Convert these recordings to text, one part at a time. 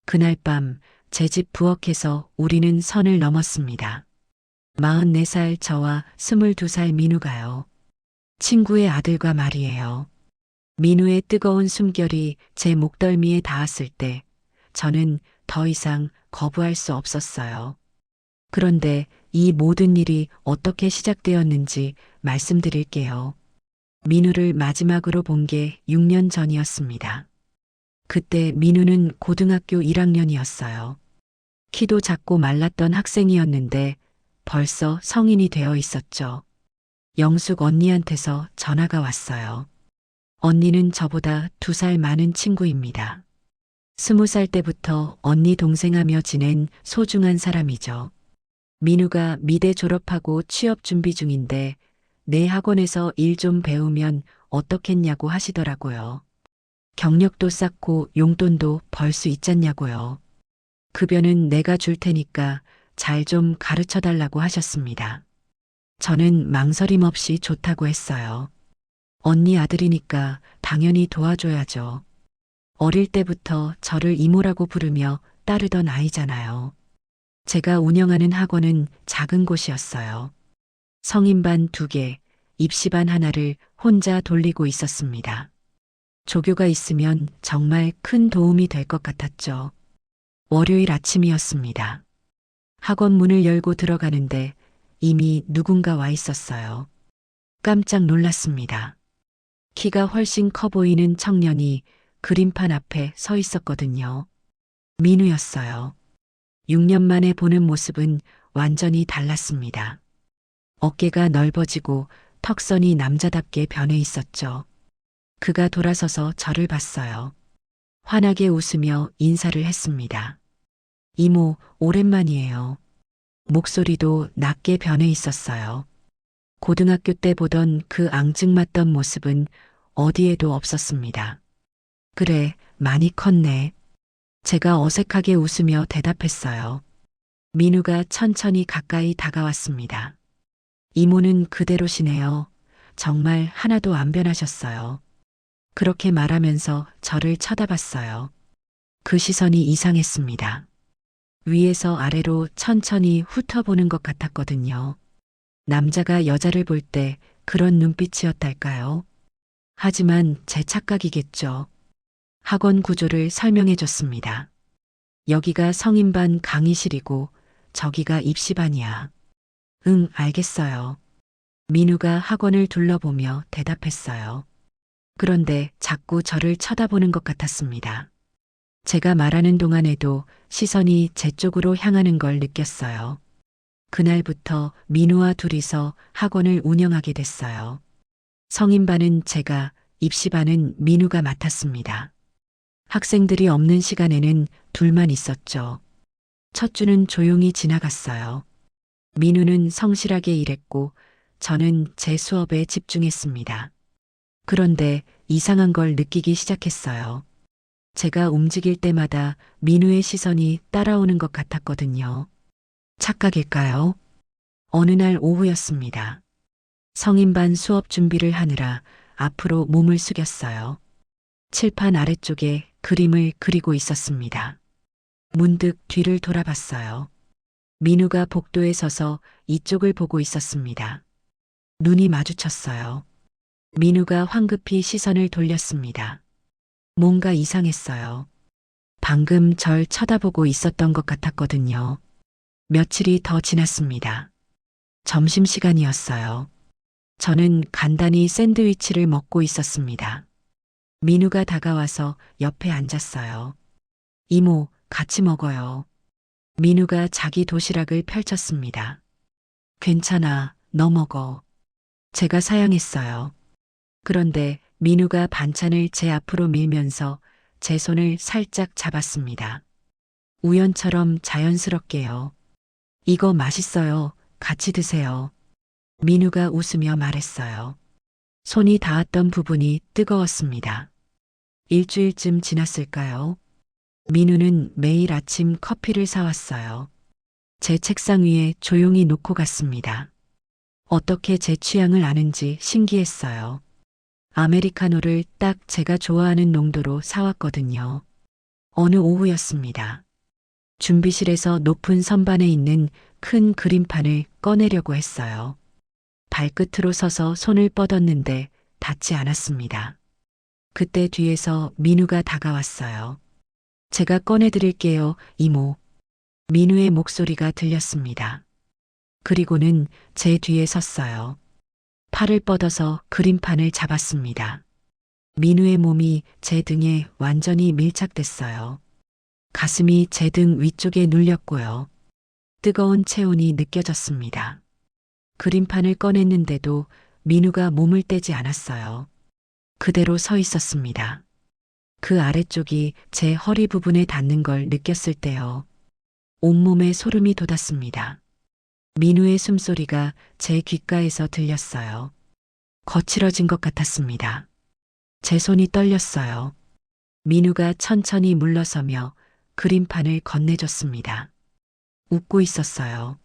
그날 밤 제 집 부엌에서 우리는 선을 넘었습니다. 44살 저와 22살 민우가요. 친구의 아들과 말이에요. 민우의 뜨거운 숨결이 제 목덜미에 닿았을 때 저는 더 이상 거부할 수 없었어요. 그런데 이 모든 일이 어떻게 시작되었는지 말씀드릴게요. 민우를 마지막으로 본 게 6년 전이었습니다. 그때 민우는 고등학교 1학년이었어요. 키도 작고 말랐던 학생이었는데 벌써 성인이 되어 있었죠. 영숙 언니한테서 전화가 왔어요. 언니는 저보다 2살 많은 친구입니다. 20살 때부터 언니 동생하며 지낸 소중한 사람이죠. 민우가 미대 졸업하고 취업 준비 중인데 내 학원에서 일 좀 배우면 어떻겠냐고 하시더라고요. 경력도 쌓고 용돈도 벌 수 있잖냐고요. 급여는 내가 줄 테니까 잘 좀 가르쳐 달라고 하셨습니다. 저는 망설임 없이 좋다고 했어요. 언니 아들이니까 당연히 도와줘야죠. 어릴 때부터 저를 이모라고 부르며 따르던 아이잖아요. 제가 운영하는 학원은 작은 곳이었어요. 성인반 2개, 입시반 하나를 혼자 돌리고 있었습니다. 조교가 있으면 정말 큰 도움이 될 것 같았죠. 월요일 아침이었습니다. 학원 문을 열고 들어가는데 이미 누군가 와 있었어요. 깜짝 놀랐습니다. 키가 훨씬 커 보이는 청년이 그림판 앞에 서 있었거든요. 민우였어요. 6년 만에 보는 모습은 완전히 달랐습니다. 어깨가 넓어지고 턱선이 남자답게 변해 있었죠. 그가 돌아서서 저를 봤어요. 환하게 웃으며 인사를 했습니다. 이모, 오랜만이에요. 목소리도 낮게 변해 있었어요. 고등학교 때 보던 그 앙증맞던 모습은 어디에도 없었습니다. 그래, 많이 컸네. 제가 어색하게 웃으며 대답했어요. 민우가 천천히 가까이 다가왔습니다. 이모는 그대로시네요. 정말 하나도 안 변하셨어요. 그렇게 말하면서 저를 쳐다봤어요. 그 시선이 이상했습니다. 위에서 아래로 천천히 훑어보는 것 같았거든요. 남자가 여자를 볼 때 그런 눈빛이었달까요? 하지만 제 착각이겠죠. 학원 구조를 설명해 줬습니다. 여기가 성인반 강의실이고 저기가 입시반이야. 응, 알겠어요. 민우가 학원을 둘러보며 대답했어요. 그런데 자꾸 저를 쳐다보는 것 같았습니다. 제가 말하는 동안에도 시선이 제 쪽으로 향하는 걸 느꼈어요. 그날부터 민우와 둘이서 학원을 운영하게 됐어요. 성인반은 제가, 입시반은 민우가 맡았습니다. 학생들이 없는 시간에는 둘만 있었죠. 첫 주는 조용히 지나갔어요. 민우는 성실하게 일했고 저는 제 수업에 집중했습니다. 그런데 이상한 걸 느끼기 시작했어요. 제가 움직일 때마다 민우의 시선이 따라오는 것 같았거든요. 착각일까요? 어느 날 오후였습니다. 성인반 수업 준비를 하느라 앞으로 몸을 숙였어요. 칠판 아래쪽에 그림을 그리고 있었습니다. 문득 뒤를 돌아봤어요. 민우가 복도에 서서 이쪽을 보고 있었습니다. 눈이 마주쳤어요. 민우가 황급히 시선을 돌렸습니다. 뭔가 이상했어요. 방금 절 쳐다보고 있었던 것 같았거든요. 며칠이 더 지났습니다. 점심시간이었어요. 저는 간단히 샌드위치를 먹고 있었습니다. 민우가 다가와서 옆에 앉았어요. 이모, 같이 먹어요. 민우가 자기 도시락을 펼쳤습니다. 괜찮아, 너 먹어. 제가 사양했어요. 그런데 민우가 반찬을 제 앞으로 밀면서 제 손을 살짝 잡았습니다. 우연처럼 자연스럽게요. 이거 맛있어요. 같이 드세요. 민우가 웃으며 말했어요. 손이 닿았던 부분이 뜨거웠습니다. 일주일쯤 지났을까요? 민우는 매일 아침 커피를 사왔어요. 제 책상 위에 조용히 놓고 갔습니다. 어떻게 제 취향을 아는지 신기했어요. 아메리카노를 딱 제가 좋아하는 농도로 사왔거든요. 어느 오후였습니다. 준비실에서 높은 선반에 있는 큰 그림판을 꺼내려고 했어요. 발끝으로 서서 손을 뻗었는데 닿지 않았습니다. 그때 뒤에서 민우가 다가왔어요. 제가 꺼내드릴게요, 이모. 민우의 목소리가 들렸습니다. 그리고는 제 뒤에 섰어요. 팔을 뻗어서 그림판을 잡았습니다. 민우의 몸이 제 등에 완전히 밀착됐어요. 가슴이 제 등 위쪽에 눌렸고요. 뜨거운 체온이 느껴졌습니다. 그림판을 꺼냈는데도 민우가 몸을 떼지 않았어요. 그대로 서 있었습니다. 그 아래쪽이 제 허리 부분에 닿는 걸 느꼈을 때요. 온몸에 소름이 돋았습니다. 민우의 숨소리가 제 귓가에서 들렸어요. 거칠어진 것 같았습니다. 제 손이 떨렸어요. 민우가 천천히 물러서며 그림판을 건네줬습니다. 웃고 있었어요.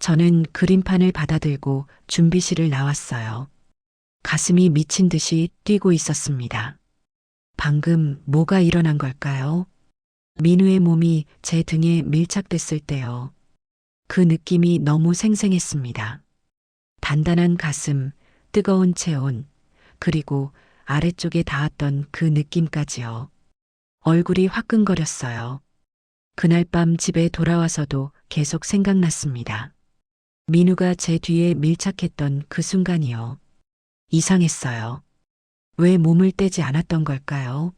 저는 그림판을 받아들고 준비실을 나왔어요. 가슴이 미친 듯이 뛰고 있었습니다. 방금 뭐가 일어난 걸까요? 민우의 몸이 제 등에 밀착됐을 때요. 그 느낌이 너무 생생했습니다. 단단한 가슴, 뜨거운 체온, 그리고 아래쪽에 닿았던 그 느낌까지요. 얼굴이 화끈거렸어요. 그날 밤 집에 돌아와서도 계속 생각났습니다. 민우가 제 뒤에 밀착했던 그 순간이요. 이상했어요. 왜 몸을 떼지 않았던 걸까요?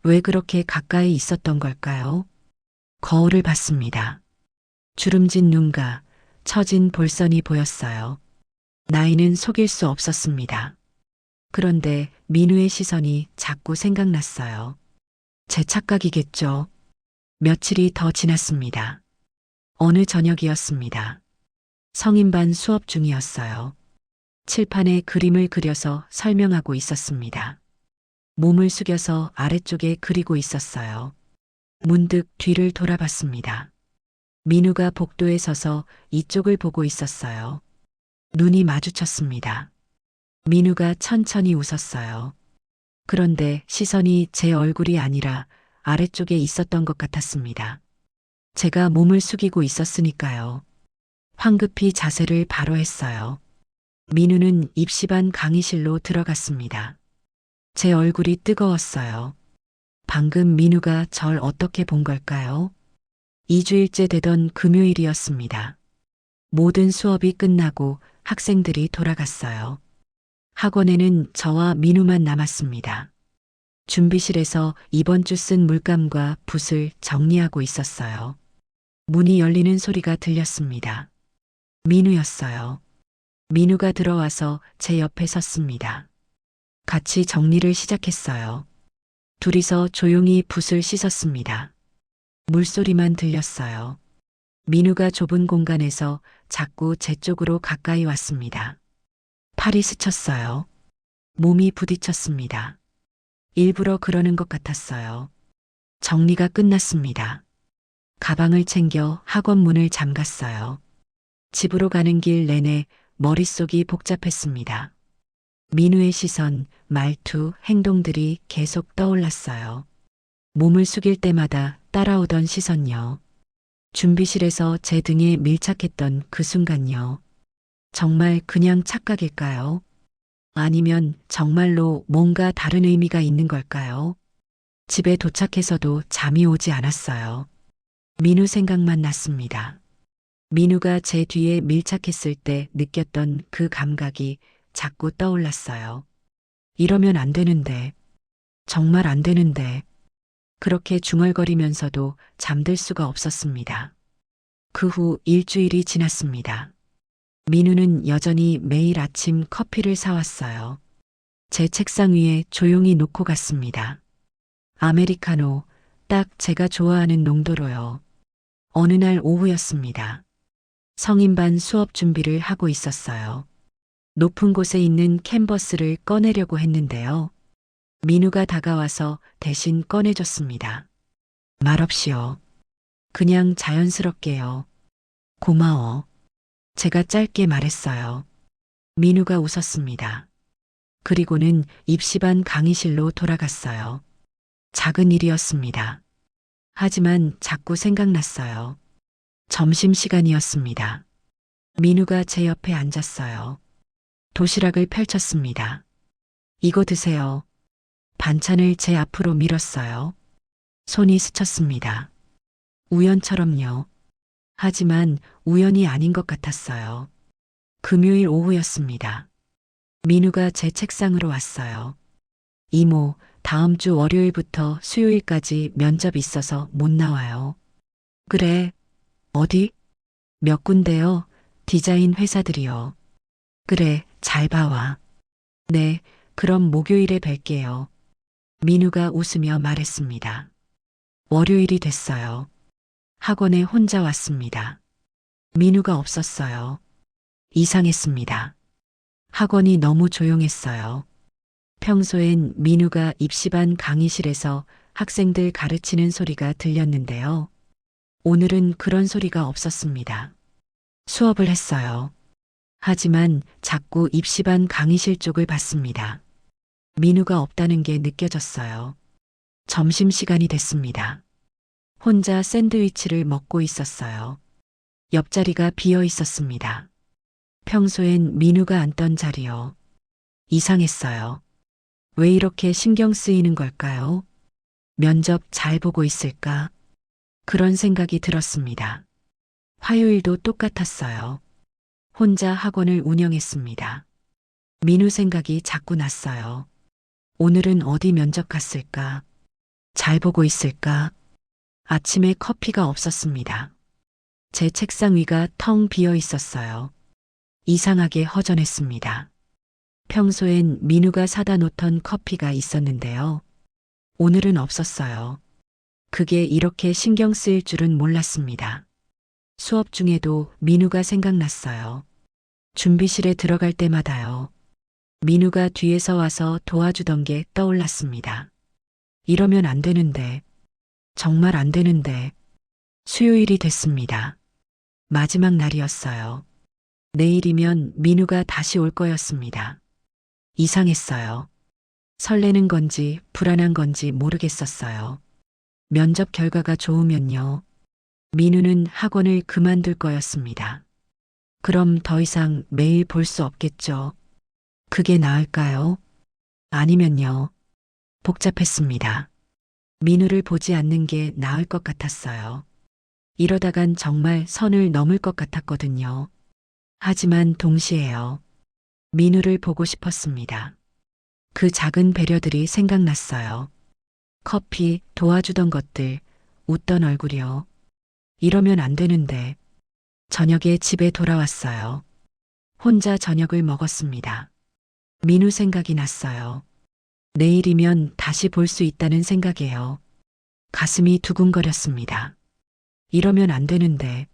왜 그렇게 가까이 있었던 걸까요? 거울을 봤습니다. 주름진 눈과 처진 볼선이 보였어요. 나이는 속일 수 없었습니다. 그런데 민우의 시선이 자꾸 생각났어요. 제 착각이겠죠. 며칠이 더 지났습니다. 어느 저녁이었습니다. 성인반 수업 중이었어요. 칠판에 그림을 그려서 설명하고 있었습니다. 몸을 숙여서 아래쪽에 그리고 있었어요. 문득 뒤를 돌아봤습니다. 민우가 복도에 서서 이쪽을 보고 있었어요. 눈이 마주쳤습니다. 민우가 천천히 웃었어요. 그런데 시선이 제 얼굴이 아니라 아래쪽에 있었던 것 같았습니다. 제가 몸을 숙이고 있었으니까요. 황급히 자세를 바로 했어요. 민우는 입시반 강의실로 들어갔습니다. 제 얼굴이 뜨거웠어요. 방금 민우가 절 어떻게 본 걸까요? 2주일째 되던 금요일이었습니다. 모든 수업이 끝나고 학생들이 돌아갔어요. 학원에는 저와 민우만 남았습니다. 준비실에서 이번 주 쓴 물감과 붓을 정리하고 있었어요. 문이 열리는 소리가 들렸습니다. 민우였어요. 민우가 들어와서 제 옆에 섰습니다. 같이 정리를 시작했어요. 둘이서 조용히 붓을 씻었습니다. 물소리만 들렸어요. 민우가 좁은 공간에서 자꾸 제 쪽으로 가까이 왔습니다. 팔이 스쳤어요. 몸이 부딪혔습니다. 일부러 그러는 것 같았어요. 정리가 끝났습니다. 가방을 챙겨 학원 문을 잠갔어요. 집으로 가는 길 내내 머릿속이 복잡했습니다. 민우의 시선, 말투, 행동들이 계속 떠올랐어요. 몸을 숙일 때마다 따라오던 시선요. 준비실에서 제 등에 밀착했던 그 순간요. 정말 그냥 착각일까요? 아니면 정말로 뭔가 다른 의미가 있는 걸까요? 집에 도착해서도 잠이 오지 않았어요. 민우 생각만 났습니다. 민우가 제 뒤에 밀착했을 때 느꼈던 그 감각이 자꾸 떠올랐어요. 이러면 안 되는데, 정말 안 되는데, 그렇게 중얼거리면서도 잠들 수가 없었습니다. 그 후 일주일이 지났습니다. 민우는 여전히 매일 아침 커피를 사왔어요. 제 책상 위에 조용히 놓고 갔습니다. 아메리카노, 딱 제가 좋아하는 농도로요. 어느 날 오후였습니다. 성인반 수업 준비를 하고 있었어요. 높은 곳에 있는 캔버스를 꺼내려고 했는데요. 민우가 다가와서 대신 꺼내줬습니다. 말없이요. 그냥 자연스럽게요. 고마워. 제가 짧게 말했어요. 민우가 웃었습니다. 그리고는 입시반 강의실로 돌아갔어요. 작은 일이었습니다. 하지만 자꾸 생각났어요. 점심시간이었습니다. 민우가 제 옆에 앉았어요. 도시락을 펼쳤습니다. 이거 드세요. 반찬을 제 앞으로 밀었어요. 손이 스쳤습니다. 우연처럼요. 하지만 우연이 아닌 것 같았어요. 금요일 오후였습니다. 민우가 제 책상으로 왔어요. 이모, 다음 주 월요일부터 수요일까지 면접 있어서 못 나와요. 그래. 어디? 몇 군데요? 디자인 회사들이요. 그래, 잘 봐와. 네, 그럼 목요일에 뵐게요. 민우가 웃으며 말했습니다. 월요일이 됐어요. 학원에 혼자 왔습니다. 민우가 없었어요. 이상했습니다. 학원이 너무 조용했어요. 평소엔 민우가 입시반 강의실에서 학생들 가르치는 소리가 들렸는데요. 오늘은 그런 소리가 없었습니다. 수업을 했어요. 하지만 자꾸 입시반 강의실 쪽을 봤습니다. 민우가 없다는 게 느껴졌어요. 점심시간이 됐습니다. 혼자 샌드위치를 먹고 있었어요. 옆자리가 비어 있었습니다. 평소엔 민우가 앉던 자리요. 이상했어요. 왜 이렇게 신경 쓰이는 걸까요? 면접 잘 보고 있을까? 그런 생각이 들었습니다. 화요일도 똑같았어요. 혼자 학원을 운영했습니다. 민우 생각이 자꾸 났어요. 오늘은 어디 면접 갔을까? 잘 보고 있을까? 아침에 커피가 없었습니다. 제 책상 위가 텅 비어 있었어요. 이상하게 허전했습니다. 평소엔 민우가 사다 놓던 커피가 있었는데요. 오늘은 없었어요. 그게 이렇게 신경 쓰일 줄은 몰랐습니다. 수업 중에도 민우가 생각났어요. 준비실에 들어갈 때마다요. 민우가 뒤에서 와서 도와주던 게 떠올랐습니다. 이러면 안 되는데, 정말 안 되는데, 수요일이 됐습니다. 마지막 날이었어요. 내일이면 민우가 다시 올 거였습니다. 이상했어요. 설레는 건지 불안한 건지 모르겠었어요. 면접 결과가 좋으면요. 민우는 학원을 그만둘 거였습니다. 그럼 더 이상 매일 볼 수 없겠죠. 그게 나을까요? 아니면요. 복잡했습니다. 민우를 보지 않는 게 나을 것 같았어요. 이러다간 정말 선을 넘을 것 같았거든요. 하지만 동시에요. 민우를 보고 싶었습니다. 그 작은 배려들이 생각났어요. 커피, 도와주던 것들, 웃던 얼굴이요. 이러면 안 되는데. 저녁에 집에 돌아왔어요. 혼자 저녁을 먹었습니다. 민우 생각이 났어요. 내일이면 다시 볼 수 있다는 생각에요. 가슴이 두근거렸습니다. 이러면 안 되는데.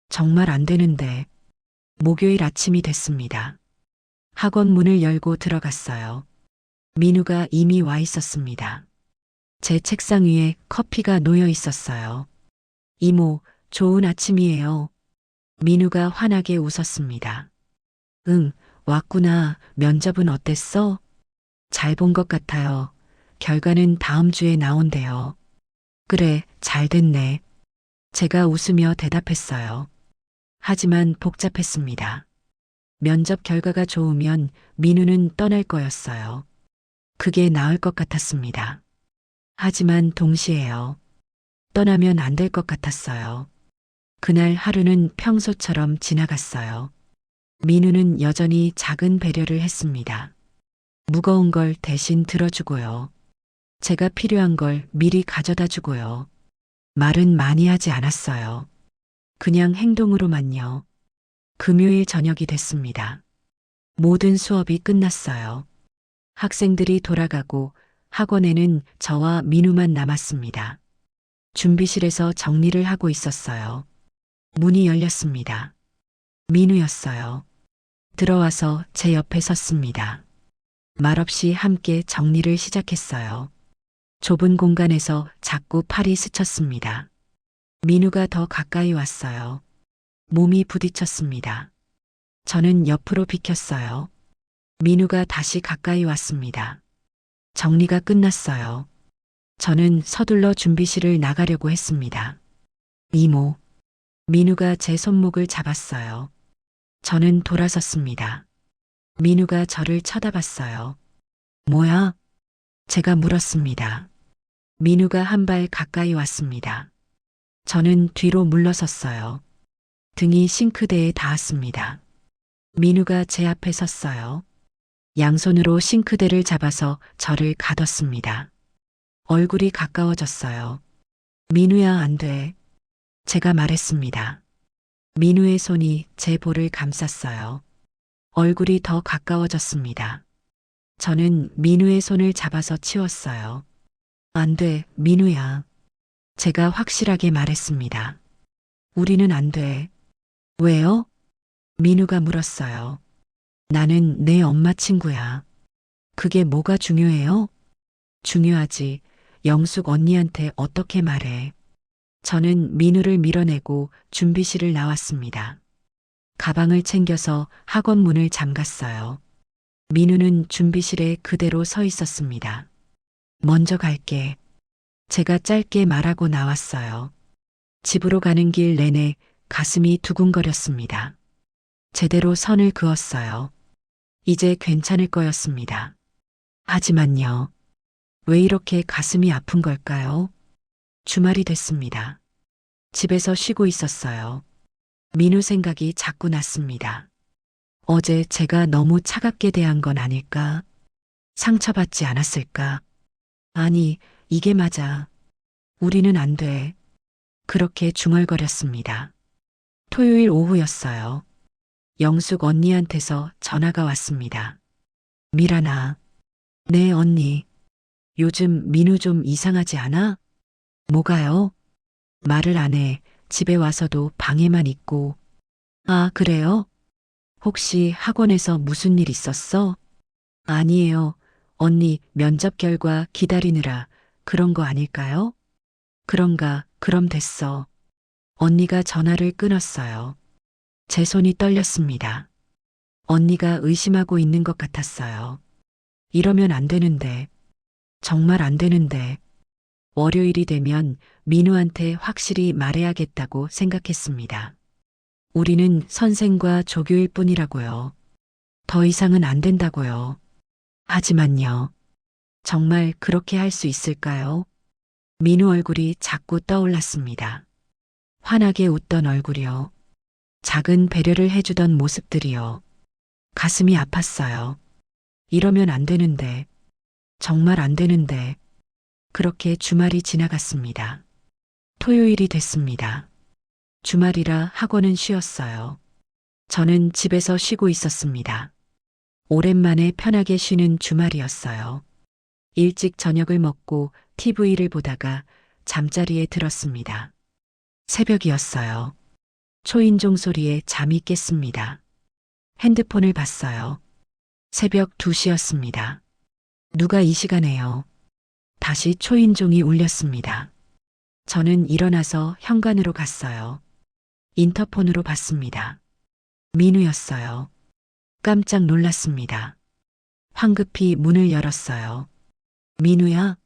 정말 안 되는데. 목요일 아침이 됐습니다. 학원 문을 열고 들어갔어요. 민우가 이미 와 있었습니다. 제 책상 위에 커피가 놓여 있었어요. 이모, 좋은 아침이에요. 민우가 환하게 웃었습니다. 응, 왔구나. 면접은 어땠어? 잘 본 것 같아요. 결과는 다음 주에 나온대요. 그래, 잘 됐네. 제가 웃으며 대답했어요. 하지만 복잡했습니다. 면접 결과가 좋으면 민우는 떠날 거였어요. 그게 나을 것 같았습니다. 하지만 동시에요. 떠나면 안 될 것 같았어요. 그날 하루는 평소처럼 지나갔어요. 민우는 여전히 작은 배려를 했습니다. 무거운 걸 대신 들어주고요. 제가 필요한 걸 미리 가져다 주고요. 말은 많이 하지 않았어요. 그냥 행동으로만요. 금요일 저녁이 됐습니다. 모든 수업이 끝났어요. 학생들이 돌아가고 학원에는 저와 민우만 남았습니다. 준비실에서 정리를 하고 있었어요. 문이 열렸습니다. 민우였어요. 들어와서 제 옆에 섰습니다. 말없이 함께 정리를 시작했어요. 좁은 공간에서 자꾸 팔이 스쳤습니다. 민우가 더 가까이 왔어요. 몸이 부딪혔습니다. 저는 옆으로 비켰어요. 민우가 다시 가까이 왔습니다. 정리가 끝났어요. 저는 서둘러 준비실을 나가려고 했습니다. 이모, 민우가 제 손목을 잡았어요. 저는 돌아섰습니다. 민우가 저를 쳐다봤어요. 뭐야? 제가 물었습니다. 민우가 한 발 가까이 왔습니다. 저는 뒤로 물러섰어요. 등이 싱크대에 닿았습니다. 민우가 제 앞에 섰어요. 양손으로 싱크대를 잡아서 저를 가뒀습니다. 얼굴이 가까워졌어요. 민우야, 안 돼. 제가 말했습니다. 민우의 손이 제 볼을 감쌌어요. 얼굴이 더 가까워졌습니다. 저는 민우의 손을 잡아서 치웠어요. 안 돼, 민우야. 제가 확실하게 말했습니다. 우리는 안 돼. 왜요? 민우가 물었어요. 나는 내 엄마 친구야. 그게 뭐가 중요해요? 중요하지. 영숙 언니한테 어떻게 말해. 저는 민우를 밀어내고 준비실을 나왔습니다. 가방을 챙겨서 학원 문을 잠갔어요. 민우는 준비실에 그대로 서 있었습니다. 먼저 갈게. 제가 짧게 말하고 나왔어요. 집으로 가는 길 내내 가슴이 두근거렸습니다. 제대로 선을 그었어요. 이제 괜찮을 거였습니다. 하지만요. 왜 이렇게 가슴이 아픈 걸까요? 주말이 됐습니다. 집에서 쉬고 있었어요. 민우 생각이 자꾸 났습니다. 어제 제가 너무 차갑게 대한 건 아닐까? 상처받지 않았을까? 아니, 이게 맞아. 우리는 안 돼. 그렇게 중얼거렸습니다. 토요일 오후였어요. 영숙 언니한테서 전화가 왔습니다. 미란아. 네, 언니. 요즘 민우 좀 이상하지 않아? 뭐가요? 말을 안 해. 집에 와서도 방에만 있고. 아, 그래요? 혹시 학원에서 무슨 일 있었어? 아니에요. 언니 면접 결과 기다리느라 그런 거 아닐까요? 그런가, 그럼 됐어. 언니가 전화를 끊었어요. 제 손이 떨렸습니다. 언니가 의심하고 있는 것 같았어요. 이러면 안 되는데, 정말 안 되는데, 월요일이 되면 민우한테 확실히 말해야겠다고 생각했습니다. 우리는 선생과 조교일 뿐이라고요. 더 이상은 안 된다고요. 하지만요. 정말 그렇게 할 수 있을까요? 민우 얼굴이 자꾸 떠올랐습니다. 환하게 웃던 얼굴이요. 작은 배려를 해주던 모습들이요. 가슴이 아팠어요. 이러면 안 되는데, 정말 안 되는데, 그렇게 주말이 지나갔습니다. 토요일이 됐습니다. 주말이라 학원은 쉬었어요. 저는 집에서 쉬고 있었습니다. 오랜만에 편하게 쉬는 주말이었어요. 일찍 저녁을 먹고 TV를 보다가 잠자리에 들었습니다. 새벽이었어요. 초인종 소리에 잠이 깼습니다. 핸드폰을 봤어요. 새벽 2시였습니다. 누가 이 시간에요? 다시 초인종이 울렸습니다. 저는 일어나서 현관으로 갔어요. 인터폰으로 봤습니다. 민우였어요. 깜짝 놀랐습니다. 황급히 문을 열었어요. 민우야?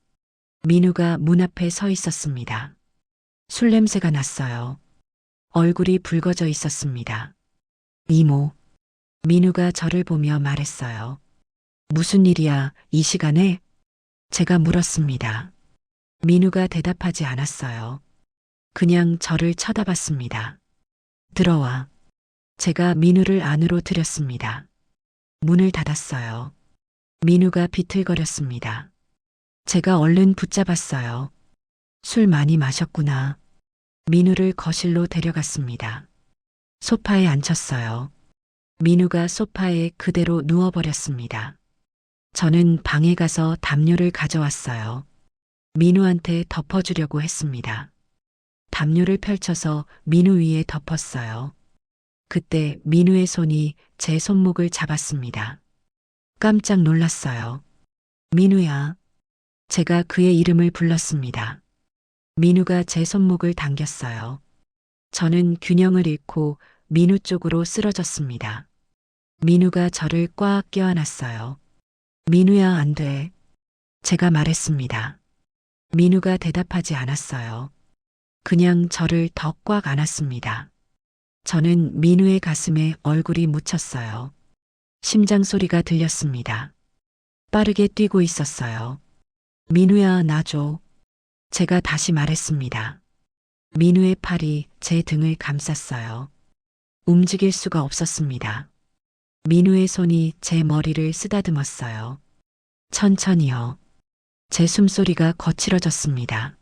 민우가 문 앞에 서 있었습니다. 술 냄새가 났어요. 얼굴이 붉어져 있었습니다. 이모. 민우가 저를 보며 말했어요. 무슨 일이야, 이 시간에? 제가 물었습니다. 민우가 대답하지 않았어요. 그냥 저를 쳐다봤습니다. 들어와. 제가 민우를 안으로 들였습니다. 문을 닫았어요. 민우가 비틀거렸습니다. 제가 얼른 붙잡았어요. 술 많이 마셨구나. 민우를 거실로 데려갔습니다. 소파에 앉혔어요. 민우가 소파에 그대로 누워버렸습니다. 저는 방에 가서 담요를 가져왔어요. 민우한테 덮어주려고 했습니다. 담요를 펼쳐서 민우 위에 덮었어요. 그때 민우의 손이 제 손목을 잡았습니다. 깜짝 놀랐어요. 민우야. 제가 그의 이름을 불렀습니다. 민우가 제 손목을 당겼어요. 저는 균형을 잃고 민우 쪽으로 쓰러졌습니다. 민우가 저를 꽉 껴안았어요. 민우야, 안 돼. 제가 말했습니다. 민우가 대답하지 않았어요. 그냥 저를 더 꽉 안았습니다. 저는 민우의 가슴에 얼굴이 묻혔어요. 심장 소리가 들렸습니다. 빠르게 뛰고 있었어요. 민우야, 놔줘. 제가 다시 말했습니다. 민우의 팔이 제 등을 감쌌어요. 움직일 수가 없었습니다. 민우의 손이 제 머리를 쓰다듬었어요. 천천히요. 제 숨소리가 거칠어졌습니다.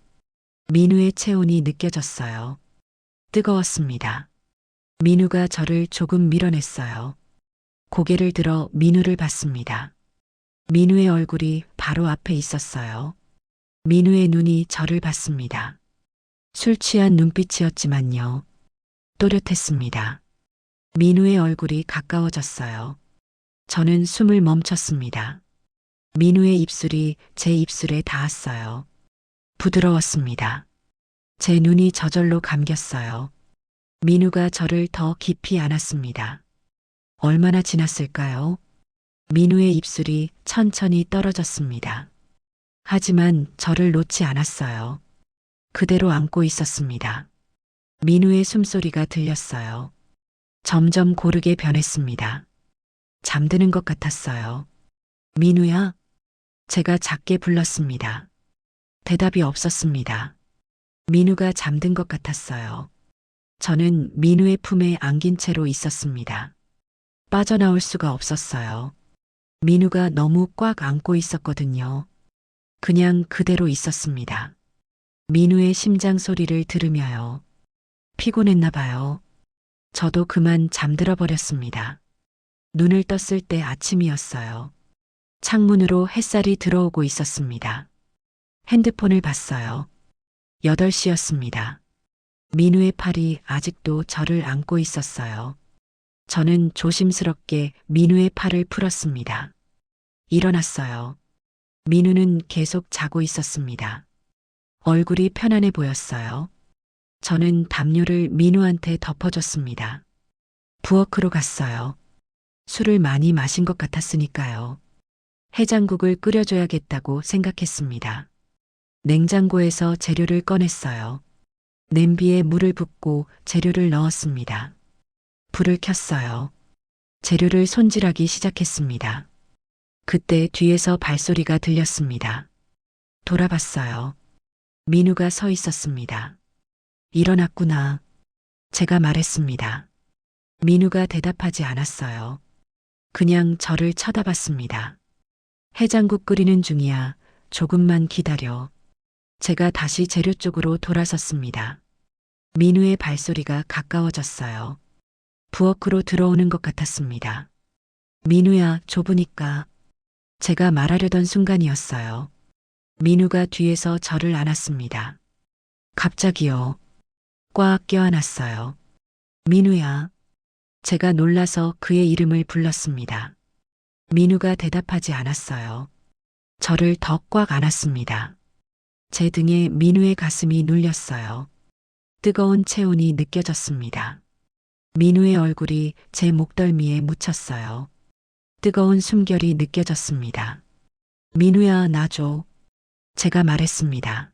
민우의 체온이 느껴졌어요. 뜨거웠습니다. 민우가 저를 조금 밀어냈어요. 고개를 들어 민우를 봤습니다. 민우의 얼굴이 바로 앞에 있었어요. 민우의 눈이 저를 봤습니다. 술 취한 눈빛이었지만요. 또렷했습니다. 민우의 얼굴이 가까워졌어요. 저는 숨을 멈췄습니다. 민우의 입술이 제 입술에 닿았어요. 부드러웠습니다. 제 눈이 저절로 감겼어요. 민우가 저를 더 깊이 안았습니다. 얼마나 지났을까요? 민우의 입술이 천천히 떨어졌습니다. 하지만 저를 놓지 않았어요. 그대로 안고 있었습니다. 민우의 숨소리가 들렸어요. 점점 고르게 변했습니다. 잠드는 것 같았어요. 민우야? 제가 작게 불렀습니다. 대답이 없었습니다. 민우가 잠든 것 같았어요. 저는 민우의 품에 안긴 채로 있었습니다. 빠져나올 수가 없었어요. 민우가 너무 꽉 안고 있었거든요. 그냥 그대로 있었습니다. 민우의 심장 소리를 들으며요. 피곤했나 봐요. 저도 그만 잠들어 버렸습니다. 눈을 떴을 때 아침이었어요. 창문으로 햇살이 들어오고 있었습니다. 핸드폰을 봤어요. 8시였습니다. 민우의 팔이 아직도 저를 안고 있었어요. 저는 조심스럽게 민우의 팔을 풀었습니다. 일어났어요. 민우는 계속 자고 있었습니다. 얼굴이 편안해 보였어요. 저는 담요를 민우한테 덮어줬습니다. 부엌으로 갔어요. 술을 많이 마신 것 같았으니까요. 해장국을 끓여줘야겠다고 생각했습니다. 냉장고에서 재료를 꺼냈어요. 냄비에 물을 붓고 재료를 넣었습니다. 불을 켰어요. 재료를 손질하기 시작했습니다. 그때 뒤에서 발소리가 들렸습니다. 돌아봤어요. 민우가 서 있었습니다. 일어났구나. 제가 말했습니다. 민우가 대답하지 않았어요. 그냥 저를 쳐다봤습니다. 해장국 끓이는 중이야. 조금만 기다려. 제가 다시 재료 쪽으로 돌아섰습니다. 민우의 발소리가 가까워졌어요. 부엌으로 들어오는 것 같았습니다. 민우야, 좁으니까. 제가 말하려던 순간이었어요. 민우가 뒤에서 저를 안았습니다. 갑자기요. 꽉 껴안았어요. 민우야. 제가 놀라서 그의 이름을 불렀습니다. 민우가 대답하지 않았어요. 저를 더 꽉 안았습니다. 제 등에 민우의 가슴이 눌렸어요. 뜨거운 체온이 느껴졌습니다. 민우의 얼굴이 제 목덜미에 묻혔어요. 뜨거운 숨결이 느껴졌습니다. 민우야, 놔줘. 제가 말했습니다.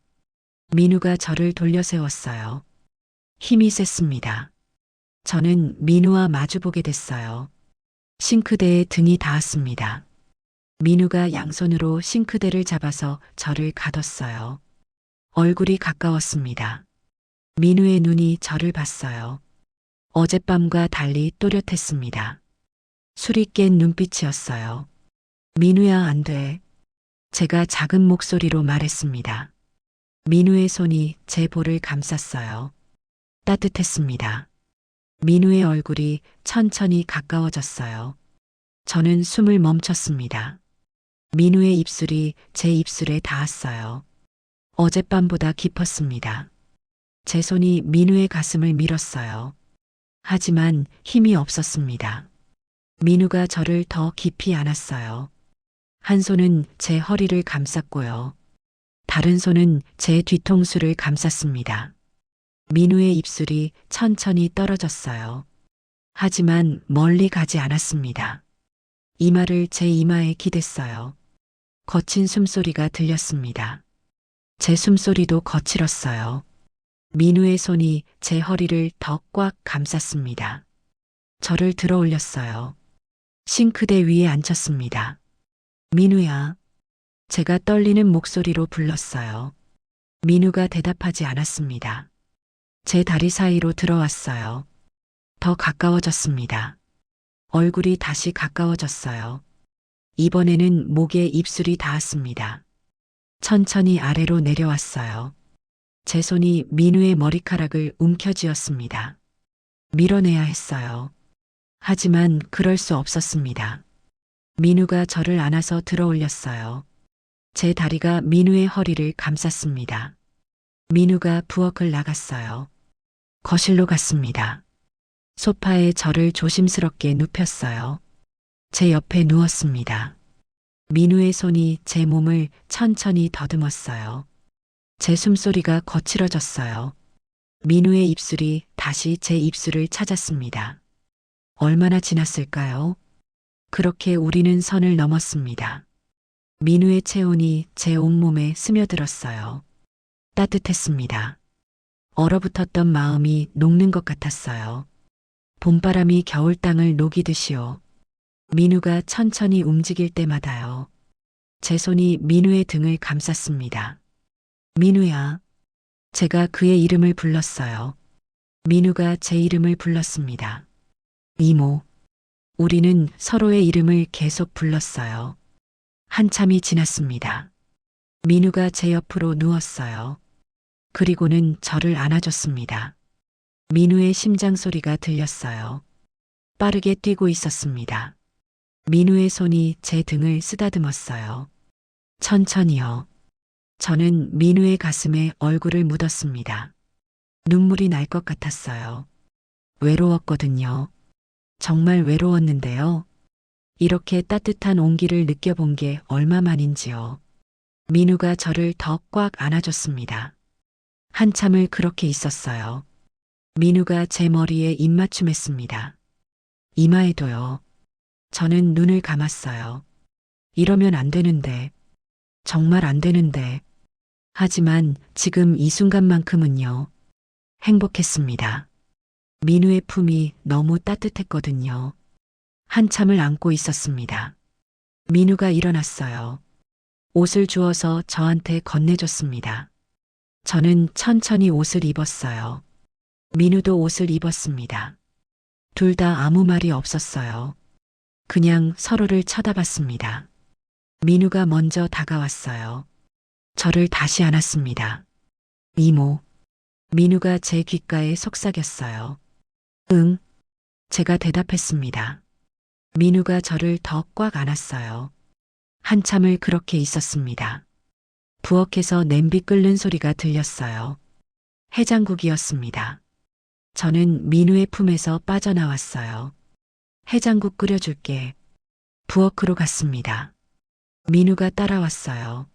민우가 저를 돌려 세웠어요. 힘이 셌습니다. 저는 민우와 마주보게 됐어요. 싱크대에 등이 닿았습니다. 민우가 양손으로 싱크대를 잡아서 저를 가뒀어요. 얼굴이 가까웠습니다. 민우의 눈이 저를 봤어요. 어젯밤과 달리 또렷했습니다. 술이 깬 눈빛이었어요. 민우야, 안 돼. 제가 작은 목소리로 말했습니다. 민우의 손이 제 볼을 감쌌어요. 따뜻했습니다. 민우의 얼굴이 천천히 가까워졌어요. 저는 숨을 멈췄습니다. 민우의 입술이 제 입술에 닿았어요. 어젯밤보다 깊었습니다. 제 손이 민우의 가슴을 밀었어요. 하지만 힘이 없었습니다. 민우가 저를 더 깊이 안았어요. 한 손은 제 허리를 감쌌고요. 다른 손은 제 뒤통수를 감쌌습니다. 민우의 입술이 천천히 떨어졌어요. 하지만 멀리 가지 않았습니다. 이마를 제 이마에 기댔어요. 거친 숨소리가 들렸습니다. 제 숨소리도 거칠었어요. 민우의 손이 제 허리를 더 꽉 감쌌습니다. 저를 들어 올렸어요. 싱크대 위에 앉혔습니다. 민우야. 제가 떨리는 목소리로 불렀어요. 민우가 대답하지 않았습니다. 제 다리 사이로 들어왔어요. 더 가까워졌습니다. 얼굴이 다시 가까워졌어요. 이번에는 목에 입술이 닿았습니다. 천천히 아래로 내려왔어요. 제 손이 민우의 머리카락을 움켜쥐었습니다. 밀어내야 했어요. 하지만 그럴 수 없었습니다. 민우가 저를 안아서 들어 올렸어요. 제 다리가 민우의 허리를 감쌌습니다. 민우가 부엌을 나갔어요. 거실로 갔습니다. 소파에 저를 조심스럽게 눕혔어요. 제 옆에 누웠습니다. 민우의 손이 제 몸을 천천히 더듬었어요. 제 숨소리가 거칠어졌어요. 민우의 입술이 다시 제 입술을 찾았습니다. 얼마나 지났을까요? 그렇게 우리는 선을 넘었습니다. 민우의 체온이 제 온몸에 스며들었어요. 따뜻했습니다. 얼어붙었던 마음이 녹는 것 같았어요. 봄바람이 겨울 땅을 녹이듯이요. 민우가 천천히 움직일 때마다요. 제 손이 민우의 등을 감쌌습니다. 민우야. 제가 그의 이름을 불렀어요. 민우가 제 이름을 불렀습니다. 이모. 우리는 서로의 이름을 계속 불렀어요. 한참이 지났습니다. 민우가 제 옆으로 누웠어요. 그리고는 저를 안아줬습니다. 민우의 심장 소리가 들렸어요. 빠르게 뛰고 있었습니다. 민우의 손이 제 등을 쓰다듬었어요. 천천히요. 저는 민우의 가슴에 얼굴을 묻었습니다. 눈물이 날 것 같았어요. 외로웠거든요. 정말 외로웠는데요. 이렇게 따뜻한 온기를 느껴본 게 얼마만인지요. 민우가 저를 더 꽉 안아줬습니다. 한참을 그렇게 있었어요. 민우가 제 머리에 입맞춤했습니다. 이마에도요. 저는 눈을 감았어요. 이러면 안 되는데, 정말 안 되는데. 하지만 지금 이 순간만큼은요. 행복했습니다. 민우의 품이 너무 따뜻했거든요. 한참을 안고 있었습니다. 민우가 일어났어요. 옷을 주워서 저한테 건네줬습니다. 저는 천천히 옷을 입었어요. 민우도 옷을 입었습니다. 둘 다 아무 말이 없었어요. 그냥 서로를 쳐다봤습니다. 민우가 먼저 다가왔어요. 저를 다시 안았습니다. 이모. 민우가 제 귓가에 속삭였어요. 응. 제가 대답했습니다. 민우가 저를 더 꽉 안았어요. 한참을 그렇게 있었습니다. 부엌에서 냄비 끓는 소리가 들렸어요. 해장국이었습니다. 저는 민우의 품에서 빠져나왔어요. 해장국 끓여줄게. 부엌으로 갔습니다. 민우가 따라왔어요.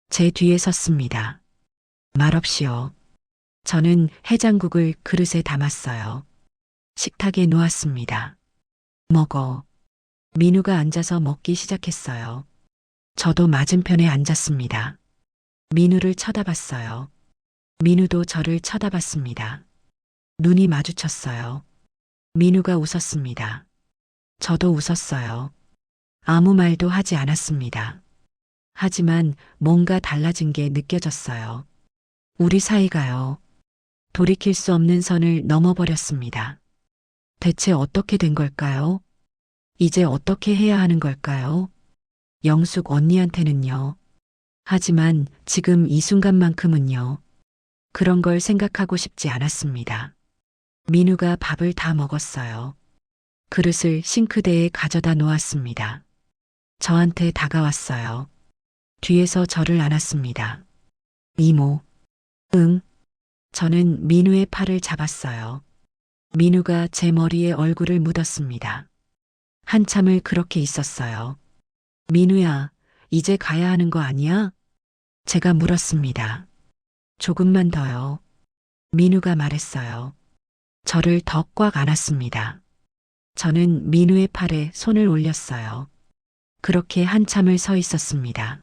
제 뒤에 섰습니다. 말없이요. 저는 해장국을 그릇에 담았어요. 식탁에 놓았습니다. 먹어. 민우가 앉아서 먹기 시작했어요. 저도 맞은편에 앉았습니다. 민우를 쳐다봤어요. 민우도 저를 쳐다봤습니다. 눈이 마주쳤어요. 민우가 웃었습니다. 저도 웃었어요. 아무 말도 하지 않았습니다. 하지만 뭔가 달라진 게 느껴졌어요. 우리 사이가요. 돌이킬 수 없는 선을 넘어버렸습니다. 대체 어떻게 된 걸까요? 이제 어떻게 해야 하는 걸까요? 영숙 언니한테는요. 하지만 지금 이 순간만큼은요. 그런 걸 생각하고 싶지 않았습니다. 민우가 밥을 다 먹었어요. 그릇을 싱크대에 가져다 놓았습니다. 저한테 다가왔어요. 뒤에서 저를 안았습니다. 이모. 응. 저는 민우의 팔을 잡았어요. 민우가 제 머리에 얼굴을 묻었습니다. 한참을 그렇게 있었어요. 민우야, 이제 가야 하는 거 아니야? 제가 물었습니다. 조금만 더요. 민우가 말했어요. 저를 더 꽉 안았습니다. 저는 민우의 팔에 손을 올렸어요. 그렇게 한참을 서 있었습니다.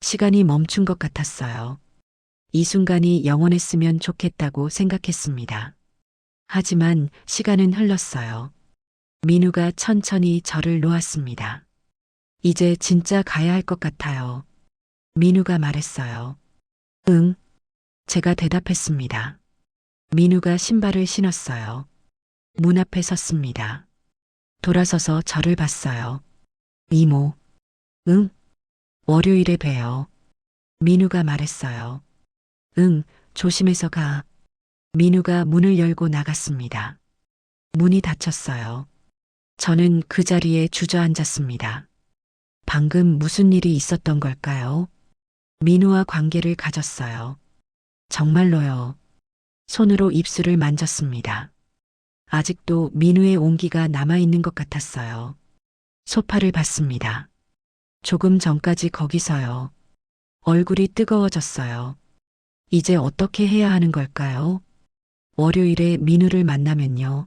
시간이 멈춘 것 같았어요. 이 순간이 영원했으면 좋겠다고 생각했습니다. 하지만 시간은 흘렀어요. 민우가 천천히 저를 놓았습니다. 이제 진짜 가야 할 것 같아요. 민우가 말했어요. 응, 제가 대답했습니다. 민우가 신발을 신었어요. 문 앞에 섰습니다. 돌아서서 저를 봤어요. 이모, 응, 월요일에 봬요. 민우가 말했어요. 응, 조심해서 가. 민우가 문을 열고 나갔습니다. 문이 닫혔어요. 저는 그 자리에 주저앉았습니다. 방금 무슨 일이 있었던 걸까요? 민우와 관계를 가졌어요. 정말로요. 손으로 입술을 만졌습니다. 아직도 민우의 온기가 남아있는 것 같았어요. 소파를 봤습니다. 조금 전까지 거기서요. 얼굴이 뜨거워졌어요. 이제 어떻게 해야 하는 걸까요? 월요일에 민우를 만나면요.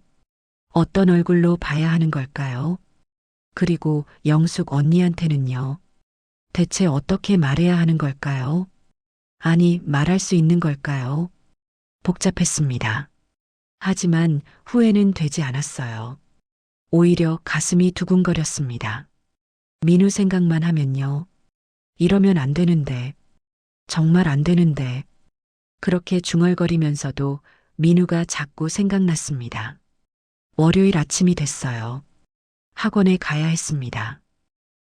어떤 얼굴로 봐야 하는 걸까요? 그리고 영숙 언니한테는요. 대체 어떻게 말해야 하는 걸까요? 아니, 말할 수 있는 걸까요? 복잡했습니다. 하지만 후회는 되지 않았어요. 오히려 가슴이 두근거렸습니다. 민우 생각만 하면요. 이러면 안 되는데, 정말 안 되는데, 그렇게 중얼거리면서도 민우가 자꾸 생각났습니다. 월요일 아침이 됐어요. 학원에 가야 했습니다.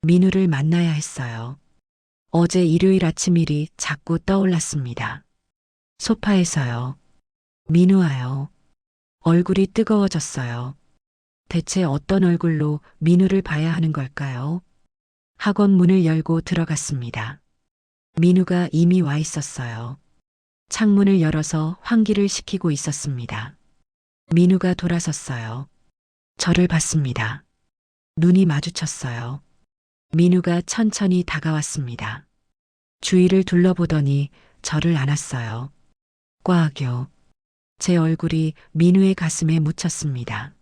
민우를 만나야 했어요. 어제 일요일 아침 일이 자꾸 떠올랐습니다. 소파에서요. 민우와요. 얼굴이 뜨거워졌어요. 대체 어떤 얼굴로 민우를 봐야 하는 걸까요? 학원 문을 열고 들어갔습니다. 민우가 이미 와 있었어요. 창문을 열어서 환기를 시키고 있었습니다. 민우가 돌아섰어요. 저를 봤습니다. 눈이 마주쳤어요. 민우가 천천히 다가왔습니다. 주위를 둘러보더니 저를 안았어요. 꽉요. 제 얼굴이 민우의 가슴에 묻혔습니다.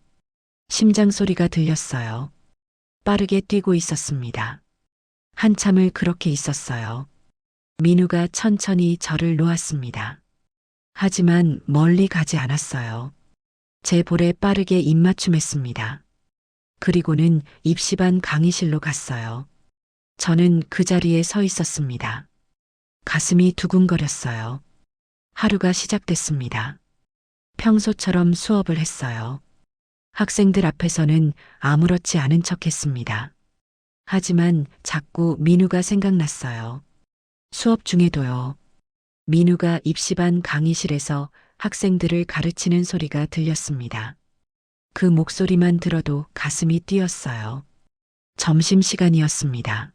심장 소리가 들렸어요. 빠르게 뛰고 있었습니다. 한참을 그렇게 있었어요. 민우가 천천히 저를 놓았습니다. 하지만 멀리 가지 않았어요. 제 볼에 빠르게 입맞춤했습니다. 그리고는 입시반 강의실로 갔어요. 저는 그 자리에 서 있었습니다. 가슴이 두근거렸어요. 하루가 시작됐습니다. 평소처럼 수업을 했어요. 학생들 앞에서는 아무렇지 않은 척 했습니다. 하지만 자꾸 민우가 생각났어요. 수업 중에도요. 민우가 입시반 강의실에서 학생들을 가르치는 소리가 들렸습니다. 그 목소리만 들어도 가슴이 뛰었어요. 점심시간이었습니다.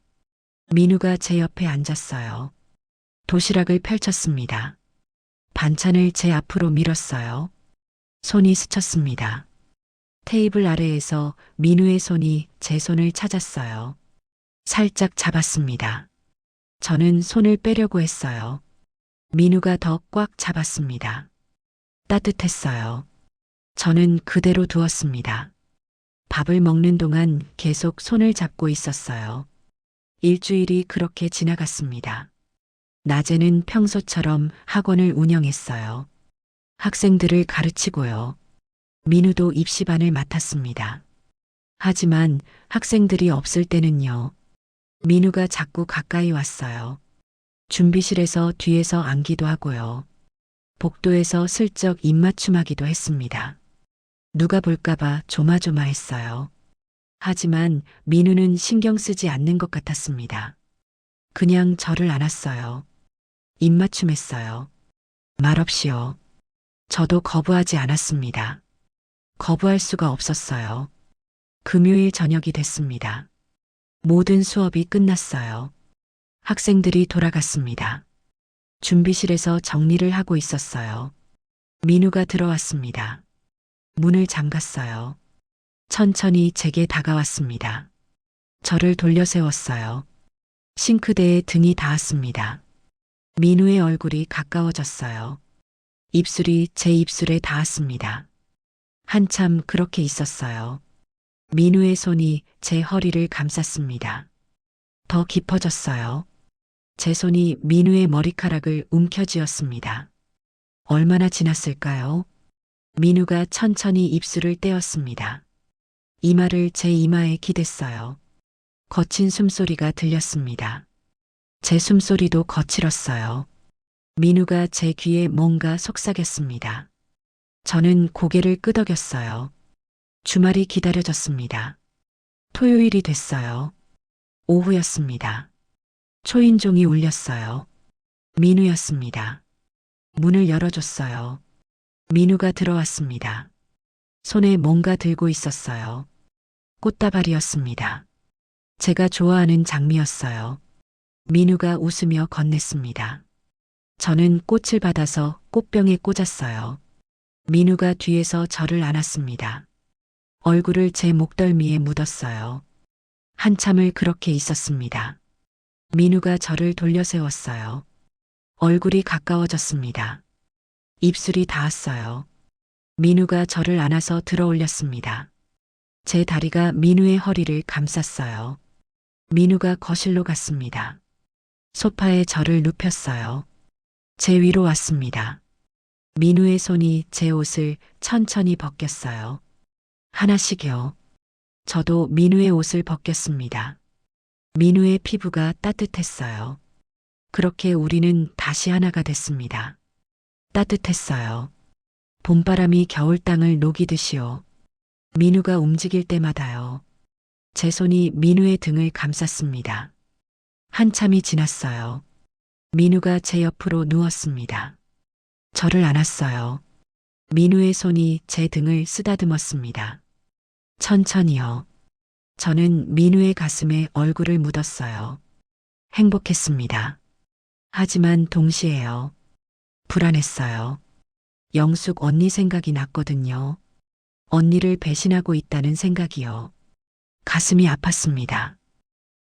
민우가 제 옆에 앉았어요. 도시락을 펼쳤습니다. 반찬을 제 앞으로 밀었어요. 손이 스쳤습니다. 테이블 아래에서 민우의 손이 제 손을 찾았어요. 살짝 잡았습니다. 저는 손을 빼려고 했어요. 민우가 더 꽉 잡았습니다. 따뜻했어요. 저는 그대로 두었습니다. 밥을 먹는 동안 계속 손을 잡고 있었어요. 일주일이 그렇게 지나갔습니다. 낮에는 평소처럼 학원을 운영했어요. 학생들을 가르치고요. 민우도 입시반을 맡았습니다. 하지만 학생들이 없을 때는요. 민우가 자꾸 가까이 왔어요. 준비실에서 뒤에서 앉기도 하고요. 복도에서 슬쩍 입맞춤하기도 했습니다. 누가 볼까봐 조마조마했어요. 하지만 민우는 신경 쓰지 않는 것 같았습니다. 그냥 저를 안았어요. 입맞춤했어요. 말없이요. 저도 거부하지 않았습니다. 거부할 수가 없었어요. 금요일 저녁이 됐습니다. 모든 수업이 끝났어요. 학생들이 돌아갔습니다. 준비실에서 정리를 하고 있었어요. 민우가 들어왔습니다. 문을 잠갔어요. 천천히 제게 다가왔습니다. 저를 돌려 세웠어요. 싱크대에 등이 닿았습니다. 민우의 얼굴이 가까워졌어요. 입술이 제 입술에 닿았습니다. 한참 그렇게 있었어요. 민우의 손이 제 허리를 감쌌습니다. 더 깊어졌어요. 제 손이 민우의 머리카락을 움켜쥐었습니다. 얼마나 지났을까요? 민우가 천천히 입술을 떼었습니다. 이마를 제 이마에 기댔어요. 거친 숨소리가 들렸습니다. 제 숨소리도 거칠었어요. 민우가 제 귀에 뭔가 속삭였습니다. 저는 고개를 끄덕였어요. 주말이 기다려졌습니다. 토요일이 됐어요. 오후였습니다. 초인종이 울렸어요. 민우였습니다. 문을 열어줬어요. 민우가 들어왔습니다. 손에 뭔가 들고 있었어요. 꽃다발이었습니다. 제가 좋아하는 장미였어요. 민우가 웃으며 건넸습니다. 저는 꽃을 받아서 꽃병에 꽂았어요. 민우가 뒤에서 저를 안았습니다. 얼굴을 제 목덜미에 묻었어요. 한참을 그렇게 있었습니다. 민우가 저를 돌려 세웠어요. 얼굴이 가까워졌습니다. 입술이 닿았어요. 민우가 저를 안아서 들어 올렸습니다. 제 다리가 민우의 허리를 감쌌어요. 민우가 거실로 갔습니다. 소파에 저를 눕혔어요. 제 위로 왔습니다. 민우의 손이 제 옷을 천천히 벗겼어요. 하나씩요. 저도 민우의 옷을 벗겼습니다. 민우의 피부가 따뜻했어요. 그렇게 우리는 다시 하나가 됐습니다. 따뜻했어요. 봄바람이 겨울 땅을 녹이듯이요. 민우가 움직일 때마다요. 제 손이 민우의 등을 감쌌습니다. 한참이 지났어요. 민우가 제 옆으로 누웠습니다. 저를 안았어요. 민우의 손이 제 등을 쓰다듬었습니다. 천천히요. 저는 민우의 가슴에 얼굴을 묻었어요. 행복했습니다. 하지만 동시에요. 불안했어요. 영숙 언니 생각이 났거든요. 언니를 배신하고 있다는 생각이요. 가슴이 아팠습니다.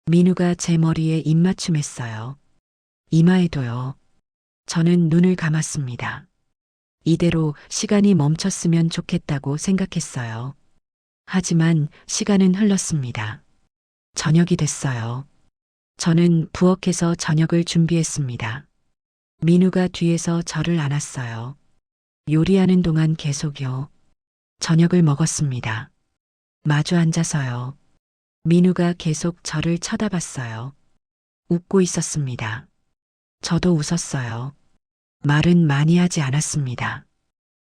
민우가 제 머리에 입맞춤했어요. 이마에도요. 저는 눈을 감았습니다. 이대로 시간이 멈췄으면 좋겠다고 생각했어요. 하지만 시간은 흘렀습니다. 저녁이 됐어요. 저는 부엌에서 저녁을 준비했습니다. 민우가 뒤에서 저를 안았어요. 요리하는 동안 계속요. 저녁을 먹었습니다. 마주 앉아서요. 민우가 계속 저를 쳐다봤어요. 웃고 있었습니다. 저도 웃었어요. 말은 많이 하지 않았습니다.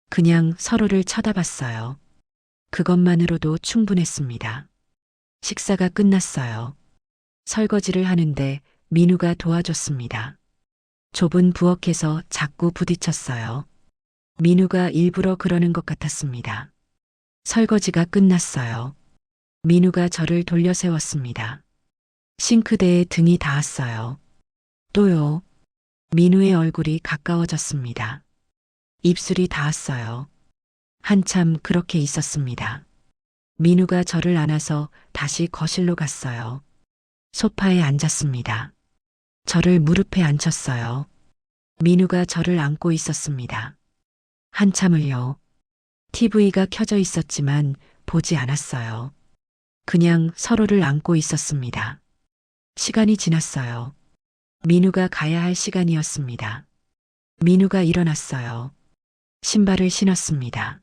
그냥 서로를 쳐다봤어요. 그것만으로도 충분했습니다. 식사가 끝났어요. 설거지를 하는데 민우가 도와줬습니다. 좁은 부엌에서 자꾸 부딪혔어요. 민우가 일부러 그러는 것 같았습니다. 설거지가 끝났어요. 민우가 저를 돌려 세웠습니다. 싱크대에 등이 닿았어요. 또요. 민우의 얼굴이 가까워졌습니다. 입술이 닿았어요. 한참 그렇게 있었습니다. 민우가 저를 안아서 다시 거실로 갔어요. 소파에 앉았습니다. 저를 무릎에 앉혔어요. 민우가 저를 안고 있었습니다. 한참을요. TV가 켜져 있었지만 보지 않았어요. 그냥 서로를 안고 있었습니다. 시간이 지났어요. 민우가 가야 할 시간이었습니다. 민우가 일어났어요. 신발을 신었습니다.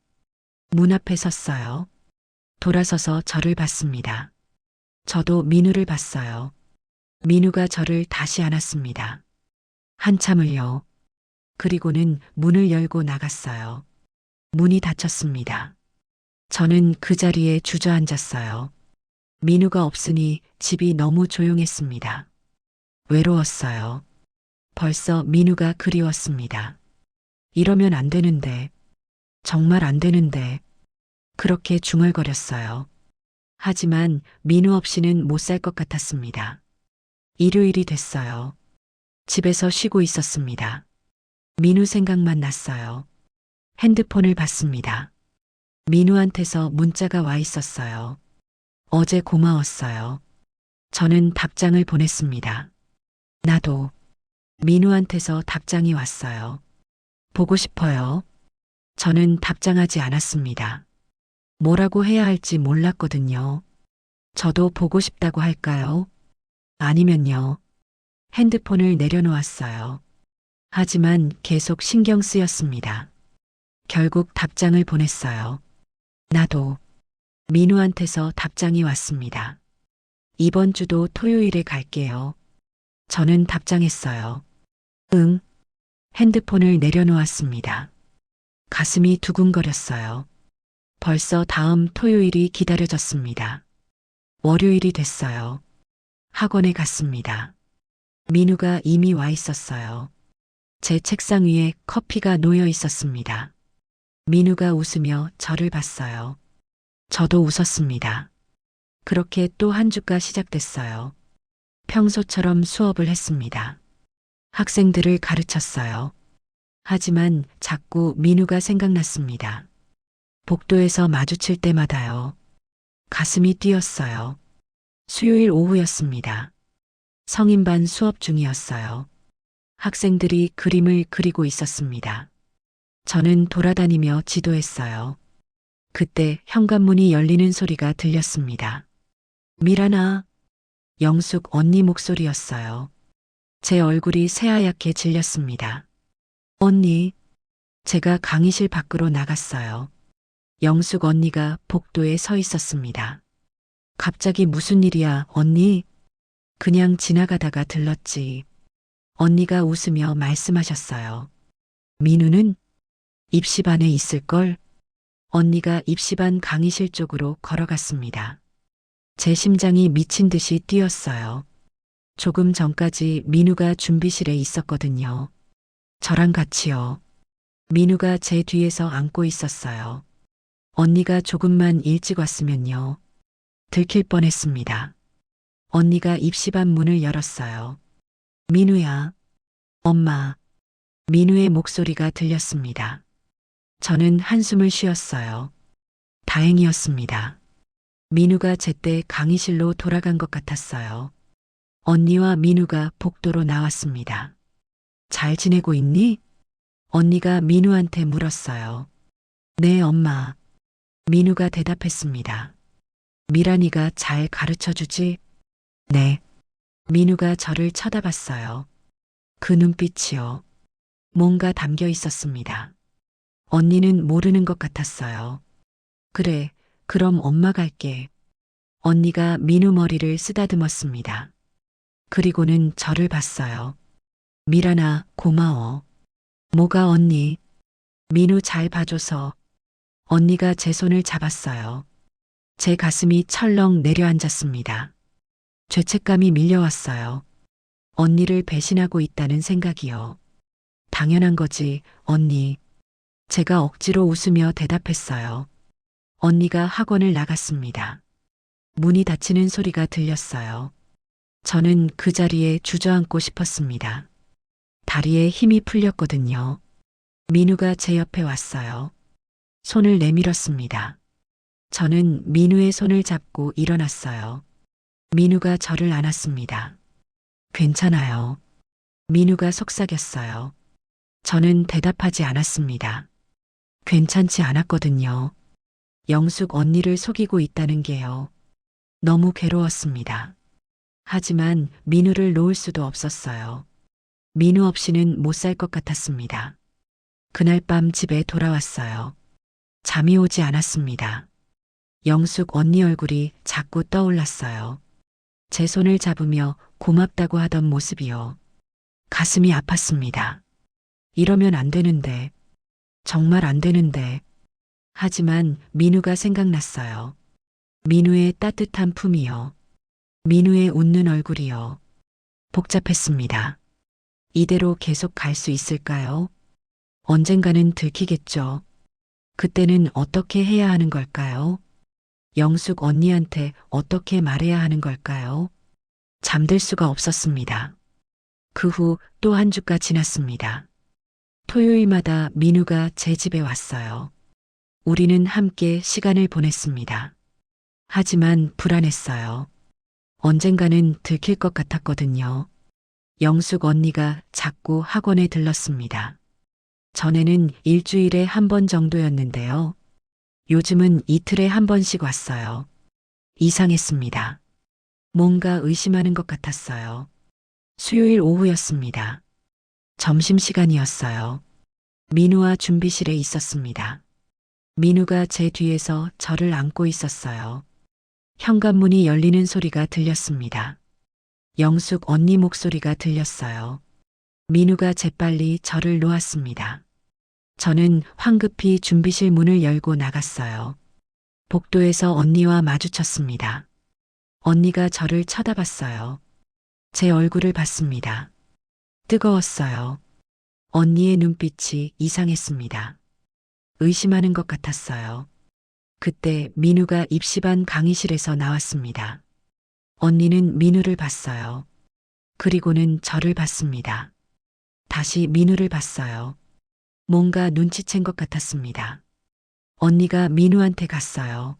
문 앞에 섰어요. 돌아서서 저를 봤습니다. 저도 민우를 봤어요. 민우가 저를 다시 안았습니다. 한참을요. 그리고는 문을 열고 나갔어요. 문이 닫혔습니다. 저는 그 자리에 주저앉았어요. 민우가 없으니 집이 너무 조용했습니다. 외로웠어요. 벌써 민우가 그리웠습니다. 이러면 안 되는데, 정말 안 되는데, 그렇게 중얼거렸어요. 하지만 민우 없이는 못 살 것 같았습니다. 일요일이 됐어요. 집에서 쉬고 있었습니다. 민우 생각만 났어요. 핸드폰을 봤습니다. 민우한테서 문자가 와 있었어요. 어제 고마웠어요. 저는 답장을 보냈습니다. 나도. 민우한테서 답장이 왔어요. 보고 싶어요. 저는 답장하지 않았습니다. 뭐라고 해야 할지 몰랐거든요. 저도 보고 싶다고 할까요? 아니면요. 핸드폰을 내려놓았어요. 하지만 계속 신경 쓰였습니다. 결국 답장을 보냈어요. 나도. 민우한테서 답장이 왔습니다. 이번 주도 토요일에 갈게요. 저는 답장했어요. 응. 핸드폰을 내려놓았습니다. 가슴이 두근거렸어요. 벌써 다음 토요일이 기다려졌습니다. 월요일이 됐어요. 학원에 갔습니다. 민우가 이미 와 있었어요. 제 책상 위에 커피가 놓여 있었습니다. 민우가 웃으며 저를 봤어요. 저도 웃었습니다. 그렇게 또 한 주가 시작됐어요. 평소처럼 수업을 했습니다. 학생들을 가르쳤어요. 하지만 자꾸 민우가 생각났습니다. 복도에서 마주칠 때마다요. 가슴이 뛰었어요. 수요일 오후였습니다. 성인반 수업 중이었어요. 학생들이 그림을 그리고 있었습니다. 저는 돌아다니며 지도했어요. 그때 현관문이 열리는 소리가 들렸습니다. 미란아. 영숙 언니 목소리였어요. 제 얼굴이 새하얗게 질렸습니다. 언니. 제가 강의실 밖으로 나갔어요. 영숙 언니가 복도에 서 있었습니다. 갑자기 무슨 일이야, 언니? 그냥 지나가다가 들렀지. 언니가 웃으며 말씀하셨어요. 민우는 입시반에 있을걸? 언니가 입시반 강의실 쪽으로 걸어갔습니다. 제 심장이 미친 듯이 뛰었어요. 조금 전까지 민우가 준비실에 있었거든요. 저랑 같이요. 민우가 제 뒤에서 앉고 있었어요. 언니가 조금만 일찍 왔으면요. 들킬 뻔했습니다. 언니가 입시반 문을 열었어요. 민우야. 엄마. 민우의 목소리가 들렸습니다. 저는 한숨을 쉬었어요. 다행이었습니다. 민우가 제때 강의실로 돌아간 것 같았어요. 언니와 민우가 복도로 나왔습니다. 잘 지내고 있니? 언니가 민우한테 물었어요. 네, 엄마. 민우가 대답했습니다. 미란이가 잘 가르쳐 주지? 네. 민우가 저를 쳐다봤어요. 그 눈빛이요. 뭔가 담겨 있었습니다. 언니는 모르는 것 같았어요. 그래, 그럼 엄마 갈게. 언니가 민우 머리를 쓰다듬었습니다. 그리고는 저를 봤어요. 미란아, 고마워. 뭐가 언니? 민우 잘 봐줘서. 언니가 제 손을 잡았어요. 제 가슴이 철렁 내려앉았습니다. 죄책감이 밀려왔어요. 언니를 배신하고 있다는 생각이요. 당연한 거지, 언니. 제가 억지로 웃으며 대답했어요. 언니가 학원을 나갔습니다. 문이 닫히는 소리가 들렸어요. 저는 그 자리에 주저앉고 싶었습니다. 다리에 힘이 풀렸거든요. 민우가 제 옆에 왔어요. 손을 내밀었습니다. 저는 민우의 손을 잡고 일어났어요. 민우가 저를 안았습니다. 괜찮아요. 민우가 속삭였어요. 저는 대답하지 않았습니다. 괜찮지 않았거든요. 영숙 언니를 속이고 있다는 게요. 너무 괴로웠습니다. 하지만 민우를 놓을 수도 없었어요. 민우 없이는 못 살 것 같았습니다. 그날 밤 집에 돌아왔어요. 잠이 오지 않았습니다. 영숙 언니 얼굴이 자꾸 떠올랐어요. 제 손을 잡으며 고맙다고 하던 모습이요. 가슴이 아팠습니다. 이러면 안 되는데, 정말 안 되는데. 하지만 민우가 생각났어요. 민우의 따뜻한 품이요. 민우의 웃는 얼굴이요. 복잡했습니다. 이대로 계속 갈 수 있을까요? 언젠가는 들키겠죠. 그때는 어떻게 해야 하는 걸까요? 영숙 언니한테 어떻게 말해야 하는 걸까요? 잠들 수가 없었습니다. 그 후 또 한 주가 지났습니다. 토요일마다 민우가 제 집에 왔어요. 우리는 함께 시간을 보냈습니다. 하지만 불안했어요. 언젠가는 들킬 것 같았거든요. 영숙 언니가 자꾸 학원에 들렀습니다. 전에는 일주일에 한 번 정도였는데요. 요즘은 이틀에 한 번씩 왔어요. 이상했습니다. 뭔가 의심하는 것 같았어요. 수요일 오후였습니다. 점심시간이었어요. 민우와 준비실에 있었습니다. 민우가 제 뒤에서 저를 안고 있었어요. 현관문이 열리는 소리가 들렸습니다. 영숙 언니 목소리가 들렸어요. 민우가 재빨리 저를 놓았습니다. 저는 황급히 준비실 문을 열고 나갔어요. 복도에서 언니와 마주쳤습니다. 언니가 저를 쳐다봤어요. 제 얼굴을 봤습니다. 뜨거웠어요. 언니의 눈빛이 이상했습니다. 의심하는 것 같았어요. 그때 민우가 입시반 강의실에서 나왔습니다. 언니는 민우를 봤어요. 그리고는 저를 봤습니다. 다시 민우를 봤어요. 뭔가 눈치챈 것 같았습니다. 언니가 민우한테 갔어요.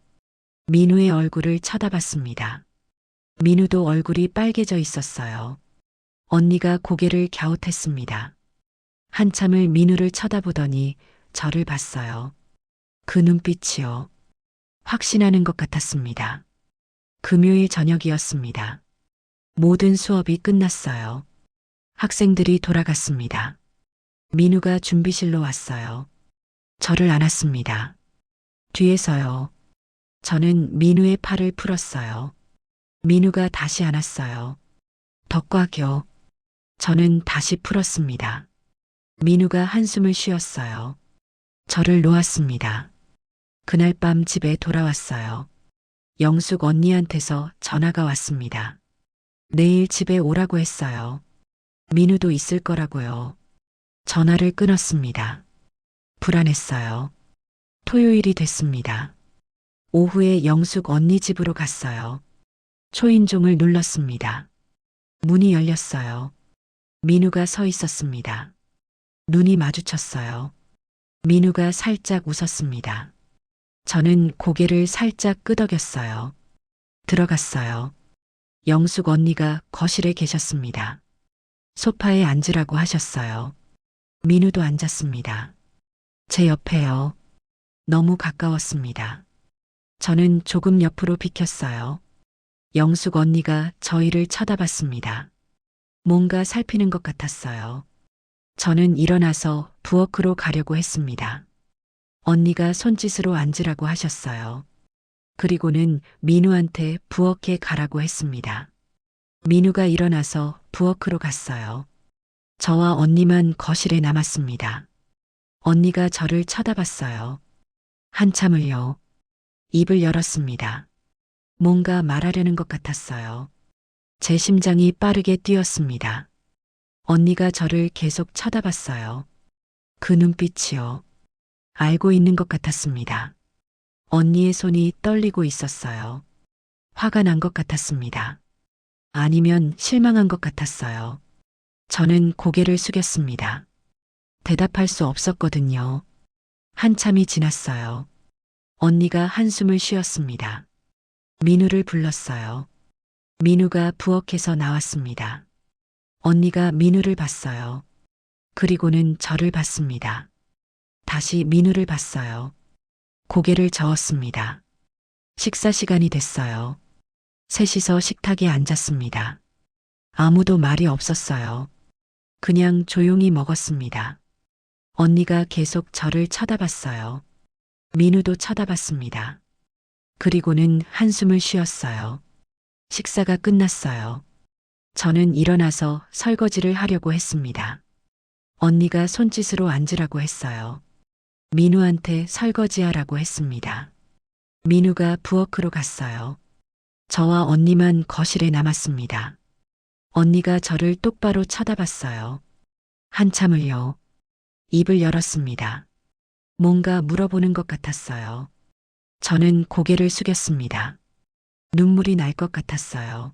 민우의 얼굴을 쳐다봤습니다. 민우도 얼굴이 빨개져 있었어요. 언니가 고개를 갸웃했습니다. 한참을 민우를 쳐다보더니 저를 봤어요. 그 눈빛이요. 확신하는 것 같았습니다. 금요일 저녁이었습니다. 모든 수업이 끝났어요. 학생들이 돌아갔습니다. 민우가 준비실로 왔어요. 저를 안았습니다. 뒤에서요. 저는 민우의 팔을 풀었어요. 민우가 다시 안았어요. 더 꽉요. 저는 다시 풀었습니다. 민우가 한숨을 쉬었어요. 저를 놓았습니다. 그날 밤 집에 돌아왔어요. 영숙 언니한테서 전화가 왔습니다. 내일 집에 오라고 했어요. 민우도 있을 거라고요. 전화를 끊었습니다. 불안했어요. 토요일이 됐습니다. 오후에 영숙 언니 집으로 갔어요. 초인종을 눌렀습니다. 문이 열렸어요. 민우가 서 있었습니다. 눈이 마주쳤어요. 민우가 살짝 웃었습니다. 저는 고개를 살짝 끄덕였어요. 들어갔어요. 영숙 언니가 거실에 계셨습니다. 소파에 앉으라고 하셨어요. 민우도 앉았습니다. 제 옆에요. 너무 가까웠습니다. 저는 조금 옆으로 비켰어요. 영숙 언니가 저희를 쳐다봤습니다. 뭔가 살피는 것 같았어요. 저는 일어나서 부엌으로 가려고 했습니다. 언니가 손짓으로 앉으라고 하셨어요. 그리고는 민우한테 부엌에 가라고 했습니다. 민우가 일어나서 부엌으로 갔어요. 저와 언니만 거실에 남았습니다. 언니가 저를 쳐다봤어요. 한참을요. 입을 열었습니다. 뭔가 말하려는 것 같았어요. 제 심장이 빠르게 뛰었습니다. 언니가 저를 계속 쳐다봤어요. 그 눈빛이요. 알고 있는 것 같았습니다. 언니의 손이 떨리고 있었어요. 화가 난 것 같았습니다. 아니면 실망한 것 같았어요. 저는 고개를 숙였습니다. 대답할 수 없었거든요. 한참이 지났어요. 언니가 한숨을 쉬었습니다. 민우를 불렀어요. 민우가 부엌에서 나왔습니다. 언니가 민우를 봤어요. 그리고는 저를 봤습니다. 다시 민우를 봤어요. 고개를 저었습니다. 식사 시간이 됐어요. 셋이서 식탁에 앉았습니다. 아무도 말이 없었어요. 그냥 조용히 먹었습니다. 언니가 계속 저를 쳐다봤어요. 민우도 쳐다봤습니다. 그리고는 한숨을 쉬었어요. 식사가 끝났어요. 저는 일어나서 설거지를 하려고 했습니다. 언니가 손짓으로 앉으라고 했어요. 민우한테 설거지하라고 했습니다. 민우가 부엌으로 갔어요. 저와 언니만 거실에 남았습니다. 언니가 저를 똑바로 쳐다봤어요. 한참을요. 입을 열었습니다. 뭔가 물어보는 것 같았어요. 저는 고개를 숙였습니다. 눈물이 날 것 같았어요.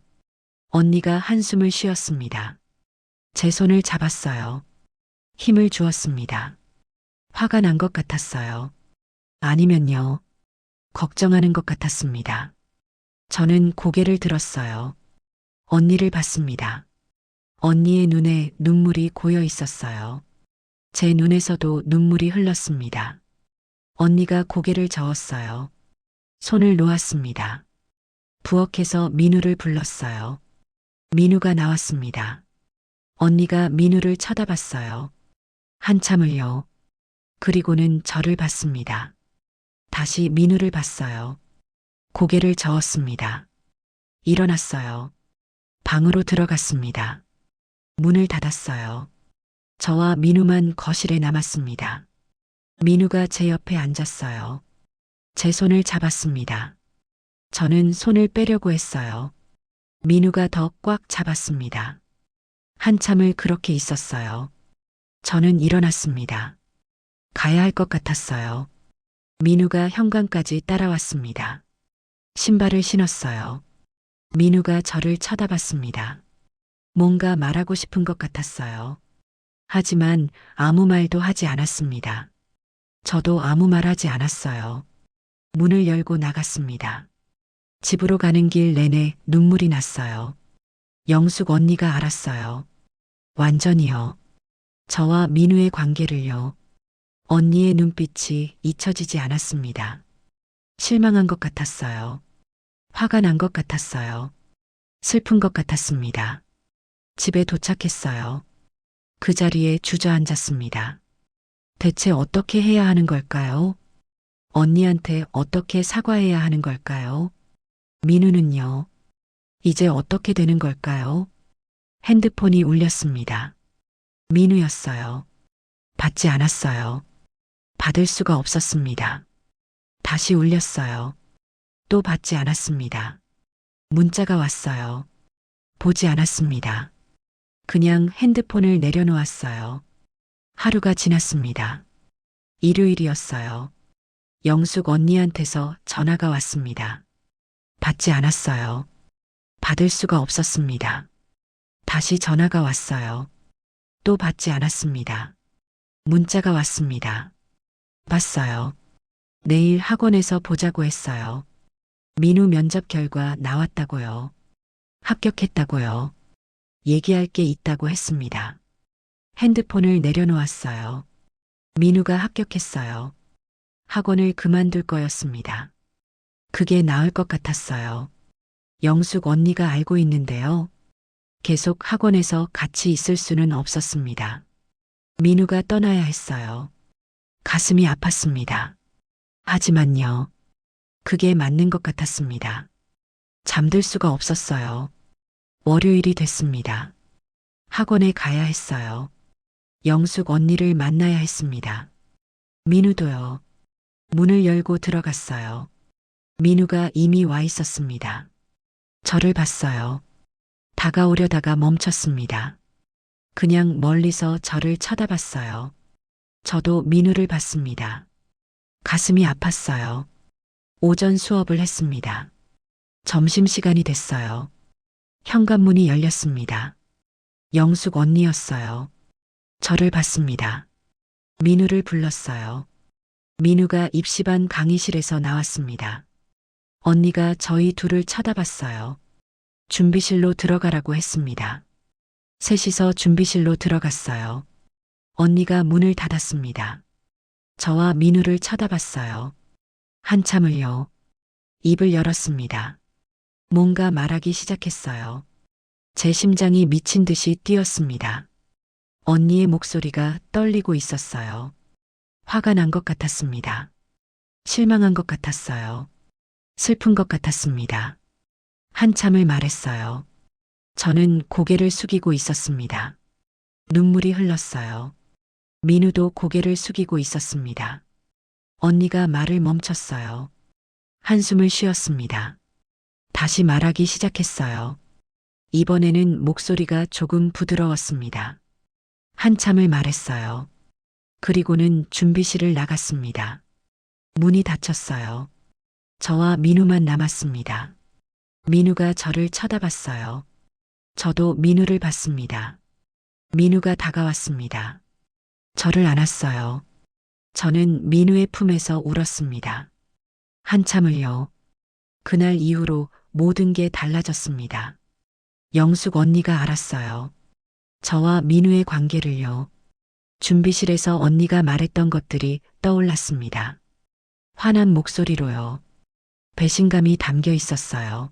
언니가 한숨을 쉬었습니다. 제 손을 잡았어요. 힘을 주었습니다. 화가 난 것 같았어요. 아니면요. 걱정하는 것 같았습니다. 저는 고개를 들었어요. 언니를 봤습니다. 언니의 눈에 눈물이 고여 있었어요. 제 눈에서도 눈물이 흘렀습니다. 언니가 고개를 저었어요. 손을 놓았습니다. 부엌에서 민우를 불렀어요. 민우가 나왔습니다. 언니가 민우를 쳐다봤어요. 한참을요. 그리고는 저를 봤습니다. 다시 민우를 봤어요. 고개를 저었습니다. 일어났어요. 방으로 들어갔습니다. 문을 닫았어요. 저와 민우만 거실에 남았습니다. 민우가 제 옆에 앉았어요. 제 손을 잡았습니다. 저는 손을 빼려고 했어요. 민우가 더 꽉 잡았습니다. 한참을 그렇게 있었어요. 저는 일어났습니다. 가야 할 것 같았어요. 민우가 현관까지 따라왔습니다. 신발을 신었어요. 민우가 저를 쳐다봤습니다. 뭔가 말하고 싶은 것 같았어요. 하지만 아무 말도 하지 않았습니다. 저도 아무 말 하지 않았어요. 문을 열고 나갔습니다. 집으로 가는 길 내내 눈물이 났어요. 영숙 언니가 알았어요. 완전히요. 저와 민우의 관계를요. 언니의 눈빛이 잊혀지지 않았습니다. 실망한 것 같았어요. 화가 난 것 같았어요. 슬픈 것 같았습니다. 집에 도착했어요. 그 자리에 주저앉았습니다. 대체 어떻게 해야 하는 걸까요? 언니한테 어떻게 사과해야 하는 걸까요? 민우는요? 이제 어떻게 되는 걸까요? 핸드폰이 울렸습니다. 민우였어요. 받지 않았어요. 받을 수가 없었습니다. 다시 울렸어요. 또 받지 않았습니다. 문자가 왔어요. 보지 않았습니다. 그냥 핸드폰을 내려놓았어요. 하루가 지났습니다. 일요일이었어요. 영숙 언니한테서 전화가 왔습니다. 받지 않았어요. 받을 수가 없었습니다. 다시 전화가 왔어요. 또 받지 않았습니다. 문자가 왔습니다. 봤어요. 내일 학원에서 보자고 했어요. 민우 면접 결과 나왔다고요. 합격했다고요. 얘기할 게 있다고 했습니다. 핸드폰을 내려놓았어요. 민우가 합격했어요. 학원을 그만둘 거였습니다. 그게 나을 것 같았어요. 영숙 언니가 알고 있는데요. 계속 학원에서 같이 있을 수는 없었습니다. 민우가 떠나야 했어요. 가슴이 아팠습니다. 하지만요. 그게 맞는 것 같았습니다. 잠들 수가 없었어요. 월요일이 됐습니다. 학원에 가야 했어요. 영숙 언니를 만나야 했습니다. 민우도요. 문을 열고 들어갔어요. 민우가 이미 와 있었습니다. 저를 봤어요. 다가오려다가 멈췄습니다. 그냥 멀리서 저를 쳐다봤어요. 저도 민우를 봤습니다. 가슴이 아팠어요. 오전 수업을 했습니다. 점심시간이 됐어요. 현관문이 열렸습니다. 영숙 언니였어요. 저를 봤습니다. 민우를 불렀어요. 민우가 입시반 강의실에서 나왔습니다. 언니가 저희 둘을 쳐다봤어요. 준비실로 들어가라고 했습니다. 셋이서 준비실로 들어갔어요. 언니가 문을 닫았습니다. 저와 민우를 쳐다봤어요. 한참을요. 입을 열었습니다. 뭔가 말하기 시작했어요. 제 심장이 미친 듯이 뛰었습니다. 언니의 목소리가 떨리고 있었어요. 화가 난 것 같았습니다. 실망한 것 같았어요. 슬픈 것 같았습니다. 한참을 말했어요. 저는 고개를 숙이고 있었습니다. 눈물이 흘렀어요. 민우도 고개를 숙이고 있었습니다. 언니가 말을 멈췄어요. 한숨을 쉬었습니다. 다시 말하기 시작했어요. 이번에는 목소리가 조금 부드러웠습니다. 한참을 말했어요. 그리고는 준비실을 나갔습니다. 문이 닫혔어요. 저와 민우만 남았습니다. 민우가 저를 쳐다봤어요. 저도 민우를 봤습니다. 민우가 다가왔습니다. 저를 안았어요. 저는 민우의 품에서 울었습니다. 한참을요. 그날 이후로 모든 게 달라졌습니다. 영숙 언니가 알았어요. 저와 민우의 관계를요. 준비실에서 언니가 말했던 것들이 떠올랐습니다. 화난 목소리로요. 배신감이 담겨 있었어요.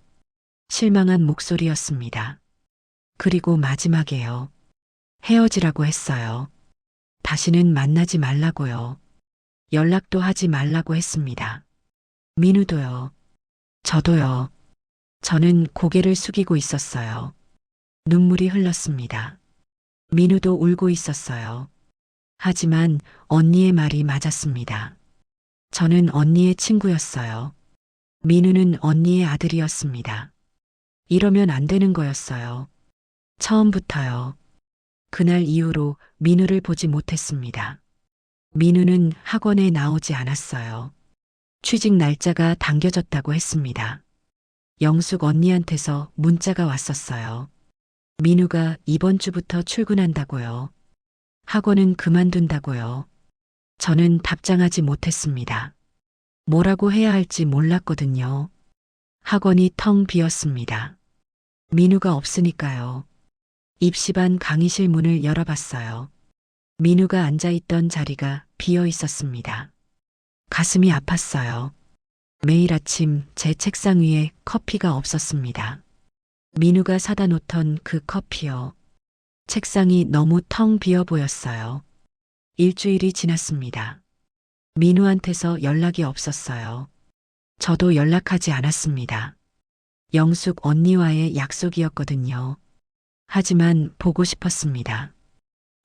실망한 목소리였습니다. 그리고 마지막에요. 헤어지라고 했어요. 다시는 만나지 말라고요. 연락도 하지 말라고 했습니다. 민우도요. 저도요. 저는 고개를 숙이고 있었어요. 눈물이 흘렀습니다. 민우도 울고 있었어요. 하지만 언니의 말이 맞았습니다. 저는 언니의 친구였어요. 민우는 언니의 아들이었습니다. 이러면 안 되는 거였어요. 처음부터요. 그날 이후로 민우를 보지 못했습니다. 민우는 학원에 나오지 않았어요. 취직 날짜가 당겨졌다고 했습니다. 영숙 언니한테서 문자가 왔었어요. 민우가 이번 주부터 출근한다고요. 학원은 그만둔다고요. 저는 답장하지 못했습니다. 뭐라고 해야 할지 몰랐거든요. 학원이 텅 비었습니다. 민우가 없으니까요. 입시반 강의실 문을 열어봤어요. 민우가 앉아있던 자리가 비어 있었습니다. 가슴이 아팠어요. 매일 아침 제 책상 위에 커피가 없었습니다. 민우가 사다 놓던 그 커피요. 책상이 너무 텅 비어 보였어요. 일주일이 지났습니다. 민우한테서 연락이 없었어요. 저도 연락하지 않았습니다. 영숙 언니와의 약속이었거든요. 하지만 보고 싶었습니다.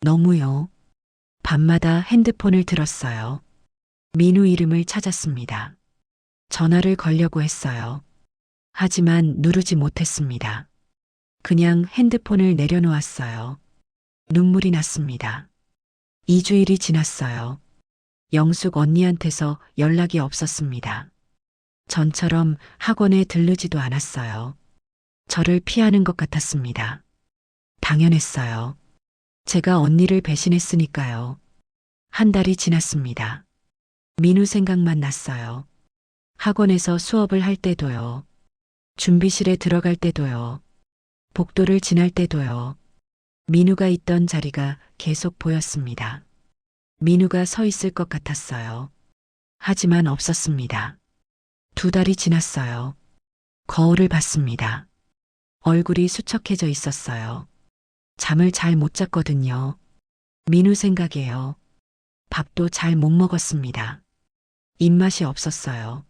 너무요. 밤마다 핸드폰을 들었어요. 민우 이름을 찾았습니다. 전화를 걸려고 했어요. 하지만 누르지 못했습니다. 그냥 핸드폰을 내려놓았어요. 눈물이 났습니다. 2주일이 지났어요. 영숙 언니한테서 연락이 없었습니다. 전처럼 학원에 들르지도 않았어요. 저를 피하는 것 같았습니다. 당연했어요. 제가 언니를 배신했으니까요. 한 달이 지났습니다. 민우 생각만 났어요. 학원에서 수업을 할 때도요. 준비실에 들어갈 때도요. 복도를 지날 때도요. 민우가 있던 자리가 계속 보였습니다. 민우가 서 있을 것 같았어요. 하지만 없었습니다. 2달이 지났어요. 거울을 봤습니다. 얼굴이 수척해져 있었어요. 잠을 잘 못 잤거든요. 민우 생각에요. 밥도 잘 못 먹었습니다. 입맛이 없었어요.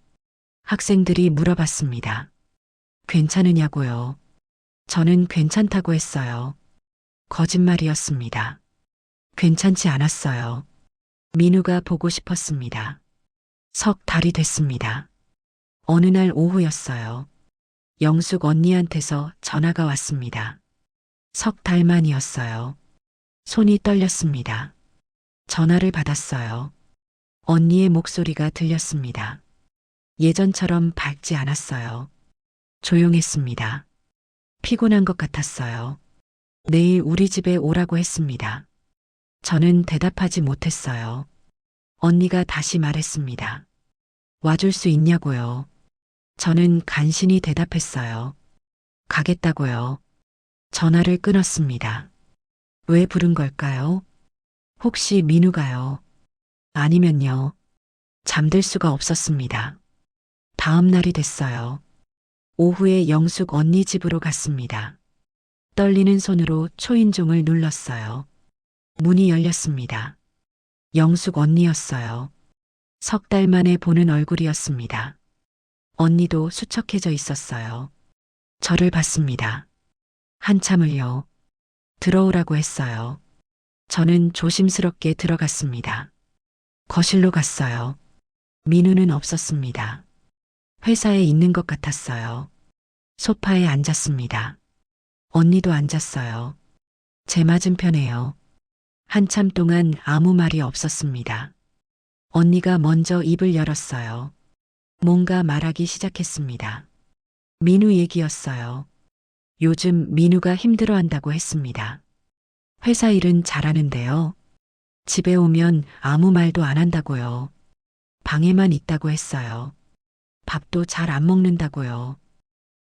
학생들이 물어봤습니다. 괜찮으냐고요. 저는 괜찮다고 했어요. 거짓말이었습니다. 괜찮지 않았어요. 민우가 보고 싶었습니다. 석 달이 됐습니다. 어느 날 오후였어요. 영숙 언니한테서 전화가 왔습니다. 석 달 만이었어요. 손이 떨렸습니다. 전화를 받았어요. 언니의 목소리가 들렸습니다. 예전처럼 밝지 않았어요. 조용했습니다. 피곤한 것 같았어요. 내일 우리 집에 오라고 했습니다. 저는 대답하지 못했어요. 언니가 다시 말했습니다. 와줄 수 있냐고요. 저는 간신히 대답했어요. 가겠다고요. 전화를 끊었습니다. 왜 부른 걸까요? 혹시 민우가요? 아니면요. 잠들 수가 없었습니다. 다음 날이 됐어요. 오후에 영숙 언니 집으로 갔습니다. 떨리는 손으로 초인종을 눌렀어요. 문이 열렸습니다. 영숙 언니였어요. 석 달 만에 보는 얼굴이었습니다. 언니도 수척해져 있었어요. 저를 봤습니다. 한참을요. 들어오라고 했어요. 저는 조심스럽게 들어갔습니다. 거실로 갔어요. 민우는 없었습니다. 회사에 있는 것 같았어요. 소파에 앉았습니다. 언니도 앉았어요. 제 맞은편에요. 한참 동안 아무 말이 없었습니다. 언니가 먼저 입을 열었어요. 뭔가 말하기 시작했습니다. 민우 얘기였어요. 요즘 민우가 힘들어한다고 했습니다. 회사 일은 잘하는데요. 집에 오면 아무 말도 안 한다고요. 방에만 있다고 했어요. 밥도 잘 안 먹는다고요.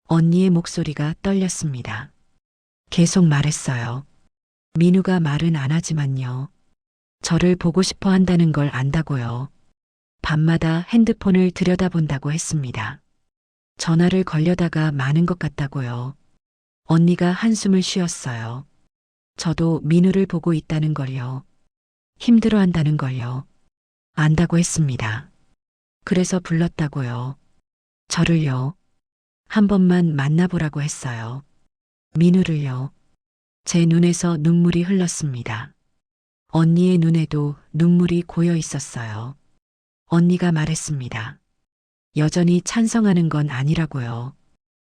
언니의 목소리가 떨렸습니다. 계속 말했어요. 민우가 말은 안 하지만요. 저를 보고 싶어 한다는 걸 안다고요. 밤마다 핸드폰을 들여다본다고 했습니다. 전화를 걸려다가 많은 것 같다고요. 언니가 한숨을 쉬었어요. 저도 민우를 보고 있다는 걸요. 힘들어한다는 걸요. 안다고 했습니다. 그래서 불렀다고요. 저를요. 한 번만 만나보라고 했어요. 민우를요. 제 눈에서 눈물이 흘렀습니다. 언니의 눈에도 눈물이 고여 있었어요. 언니가 말했습니다. 여전히 찬성하는 건 아니라고요.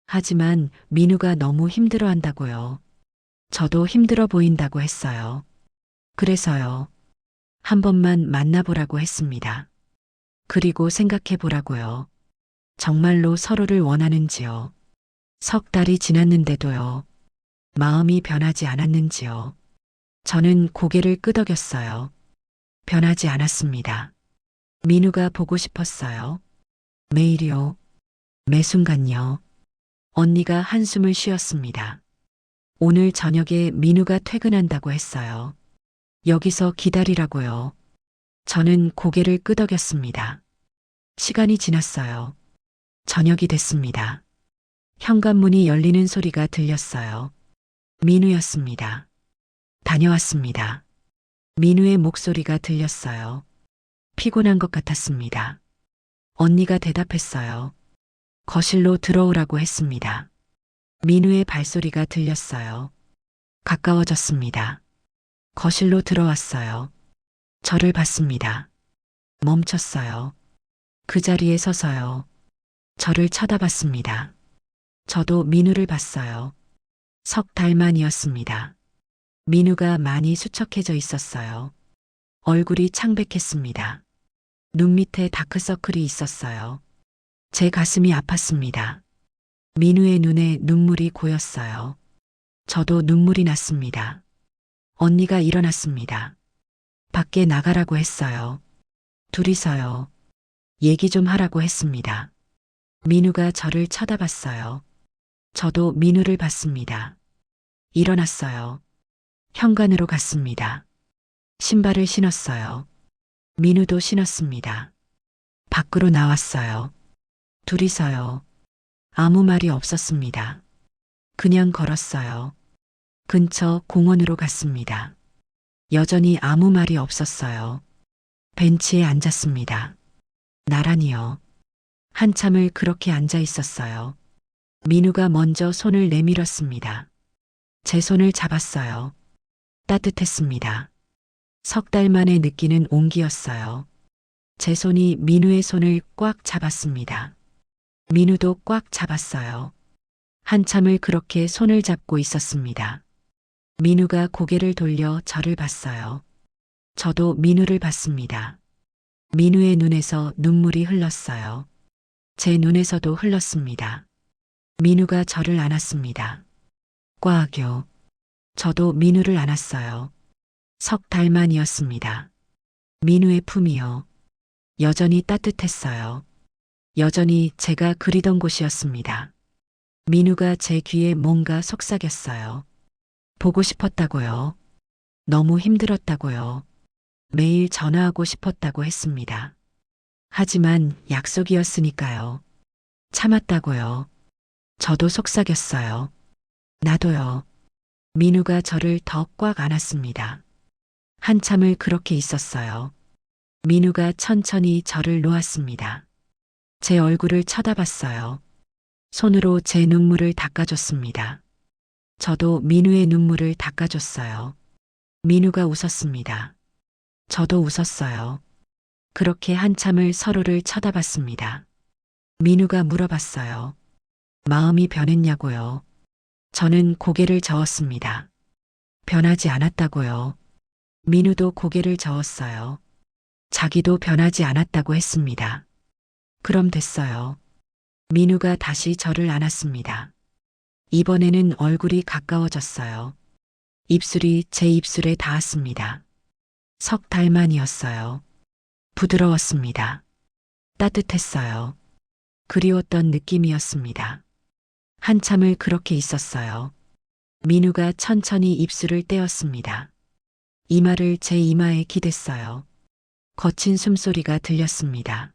하지만 민우가 너무 힘들어한다고요. 저도 힘들어 보인다고 했어요. 그래서요. 한 번만 만나보라고 했습니다. 그리고 생각해 보라고요. 정말로 서로를 원하는지요. 석 달이 지났는데도요. 마음이 변하지 않았는지요. 저는 고개를 끄덕였어요. 변하지 않았습니다. 민우가 보고 싶었어요. 매일이요. 매 순간요. 언니가 한숨을 쉬었습니다. 오늘 저녁에 민우가 퇴근한다고 했어요. 여기서 기다리라고요. 저는 고개를 끄덕였습니다. 시간이 지났어요. 저녁이 됐습니다. 현관문이 열리는 소리가 들렸어요. 민우였습니다. 다녀왔습니다. 민우의 목소리가 들렸어요. 피곤한 것 같았습니다. 언니가 대답했어요. 거실로 들어오라고 했습니다. 민우의 발소리가 들렸어요. 가까워졌습니다. 거실로 들어왔어요. 저를 봤습니다. 멈췄어요. 그 자리에 서서요. 저를 쳐다봤습니다. 저도 민우를 봤어요. 석 달 만이었습니다. 민우가 많이 수척해져 있었어요. 얼굴이 창백했습니다. 눈 밑에 다크서클이 있었어요. 제 가슴이 아팠습니다. 민우의 눈에 눈물이 고였어요. 저도 눈물이 났습니다. 언니가 일어났습니다. 밖에 나가라고 했어요. 둘이서요. 얘기 좀 하라고 했습니다. 민우가 저를 쳐다봤어요. 저도 민우를 봤습니다. 일어났어요. 현관으로 갔습니다. 신발을 신었어요. 민우도 신었습니다. 밖으로 나왔어요. 둘이서요. 아무 말이 없었습니다. 그냥 걸었어요. 근처 공원으로 갔습니다. 여전히 아무 말이 없었어요. 벤치에 앉았습니다. 나란히요. 한참을 그렇게 앉아 있었어요. 민우가 먼저 손을 내밀었습니다. 제 손을 잡았어요. 따뜻했습니다. 석 달 만에 느끼는 온기였어요. 제 손이 민우의 손을 꽉 잡았습니다. 민우도 꽉 잡았어요. 한참을 그렇게 손을 잡고 있었습니다. 민우가 고개를 돌려 저를 봤어요. 저도 민우를 봤습니다. 민우의 눈에서 눈물이 흘렀어요. 제 눈에서도 흘렀습니다. 민우가 저를 안았습니다. 꽉요. 저도 민우를 안았어요. 석 달 만이었습니다. 민우의 품이요. 여전히 따뜻했어요. 여전히 제가 그리던 곳이었습니다. 민우가 제 귀에 뭔가 속삭였어요. 보고 싶었다고요. 너무 힘들었다고요. 매일 전화하고 싶었다고 했습니다. 하지만 약속이었으니까요. 참았다고요. 저도 속삭였어요. 나도요. 민우가 저를 더 꽉 안았습니다. 한참을 그렇게 있었어요. 민우가 천천히 저를 놓았습니다. 제 얼굴을 쳐다봤어요. 손으로 제 눈물을 닦아줬습니다. 저도 민우의 눈물을 닦아줬어요. 민우가 웃었습니다. 저도 웃었어요. 그렇게 한참을 서로를 쳐다봤습니다. 민우가 물어봤어요. 마음이 변했냐고요. 저는 고개를 저었습니다. 변하지 않았다고요. 민우도 고개를 저었어요. 자기도 변하지 않았다고 했습니다. 그럼 됐어요. 민우가 다시 저를 안았습니다. 이번에는 얼굴이 가까워졌어요. 입술이 제 입술에 닿았습니다. 석 달 만이었어요. 부드러웠습니다. 따뜻했어요. 그리웠던 느낌이었습니다. 한참을 그렇게 있었어요. 민우가 천천히 입술을 떼었습니다. 이마를 제 이마에 기댔어요. 거친 숨소리가 들렸습니다.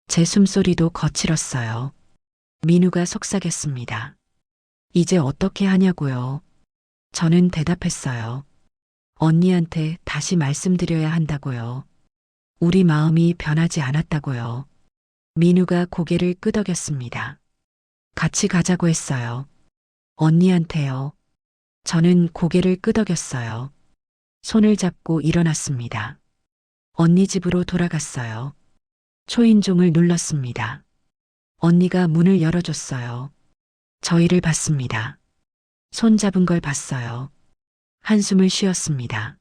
제 숨소리도 거칠었어요. 민우가 속삭였습니다. 이제 어떻게 하냐고요. 저는 대답했어요. 언니한테 다시 말씀드려야 한다고요. 우리 마음이 변하지 않았다고요. 민우가 고개를 끄덕였습니다. 같이 가자고 했어요. 언니한테요. 저는 고개를 끄덕였어요. 손을 잡고 일어났습니다. 언니 집으로 돌아갔어요. 초인종을 눌렀습니다. 언니가 문을 열어줬어요. 저희를 봤습니다. 손 잡은 걸 봤어요. 한숨을 쉬었습니다.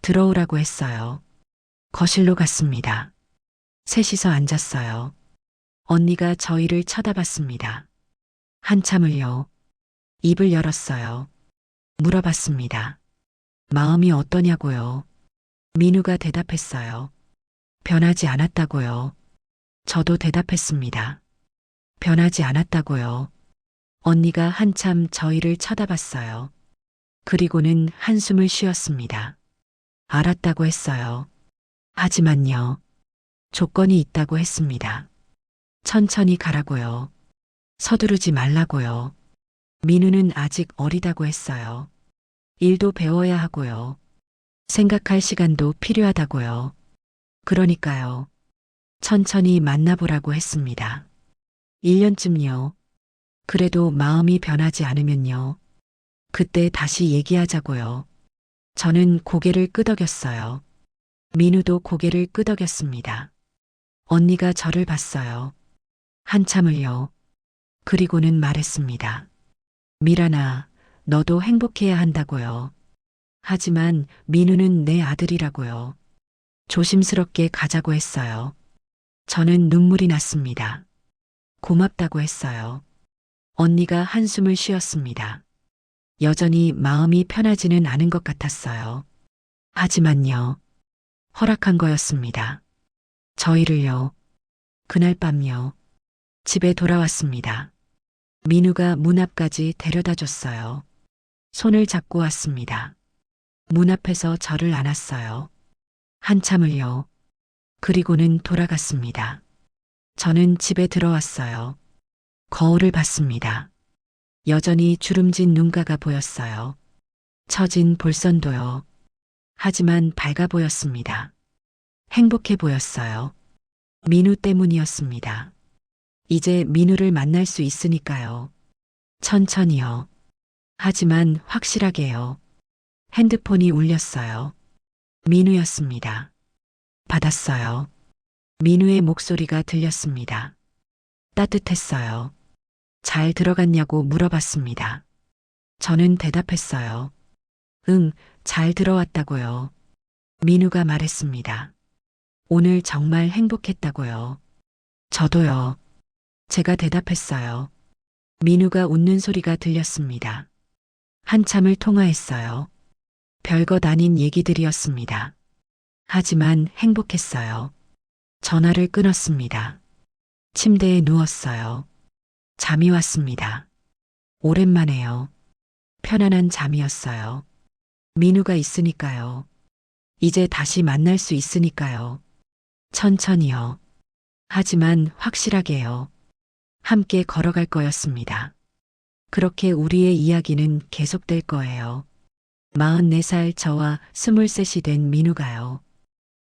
들어오라고 했어요. 거실로 갔습니다. 셋이서 앉았어요. 언니가 저희를 쳐다봤습니다. 한참을요. 입을 열었어요. 물어봤습니다. 마음이 어떠냐고요. 민우가 대답했어요. 변하지 않았다고요. 저도 대답했습니다. 변하지 않았다고요. 언니가 한참 저희를 쳐다봤어요. 그리고는 한숨을 쉬었습니다. 알았다고 했어요. 하지만요. 조건이 있다고 했습니다. 천천히 가라고요. 서두르지 말라고요. 민우는 아직 어리다고 했어요. 일도 배워야 하고요. 생각할 시간도 필요하다고요. 그러니까요. 천천히 만나보라고 했습니다. 1년쯤요. 그래도 마음이 변하지 않으면요. 그때 다시 얘기하자고요. 저는 고개를 끄덕였어요. 민우도 고개를 끄덕였습니다. 언니가 저를 봤어요. 한참을요. 그리고는 말했습니다. 미란아, 너도 행복해야 한다고요. 하지만 민우는 내 아들이라고요. 조심스럽게 가자고 했어요. 저는 눈물이 났습니다. 고맙다고 했어요. 언니가 한숨을 쉬었습니다. 여전히 마음이 편하지는 않은 것 같았어요. 하지만요. 허락한 거였습니다. 저희를요. 그날 밤요. 집에 돌아왔습니다. 민우가 문 앞까지 데려다 줬어요. 손을 잡고 왔습니다. 문 앞에서 저를 안았어요. 한참을요. 그리고는 돌아갔습니다. 저는 집에 들어왔어요. 거울을 봤습니다. 여전히 주름진 눈가가 보였어요. 처진 볼선도요. 하지만 밝아 보였습니다. 행복해 보였어요. 민우 때문이었습니다. 이제 민우를 만날 수 있으니까요. 천천히요. 하지만 확실하게요. 핸드폰이 울렸어요. 민우였습니다. 받았어요. 민우의 목소리가 들렸습니다. 따뜻했어요. 잘 들어갔냐고 물어봤습니다. 저는 대답했어요. 응, 잘 들어왔다고요. 민우가 말했습니다. 오늘 정말 행복했다고요. 저도요. 제가 대답했어요. 민우가 웃는 소리가 들렸습니다. 한참을 통화했어요. 별것 아닌 얘기들이었습니다. 하지만 행복했어요. 전화를 끊었습니다. 침대에 누웠어요. 잠이 왔습니다. 오랜만에요. 편안한 잠이었어요. 민우가 있으니까요. 이제 다시 만날 수 있으니까요. 천천히요. 하지만 확실하게요. 함께 걸어갈 거였습니다. 그렇게 우리의 이야기는 계속될 거예요. 44살 저와 23이 된 민우가요.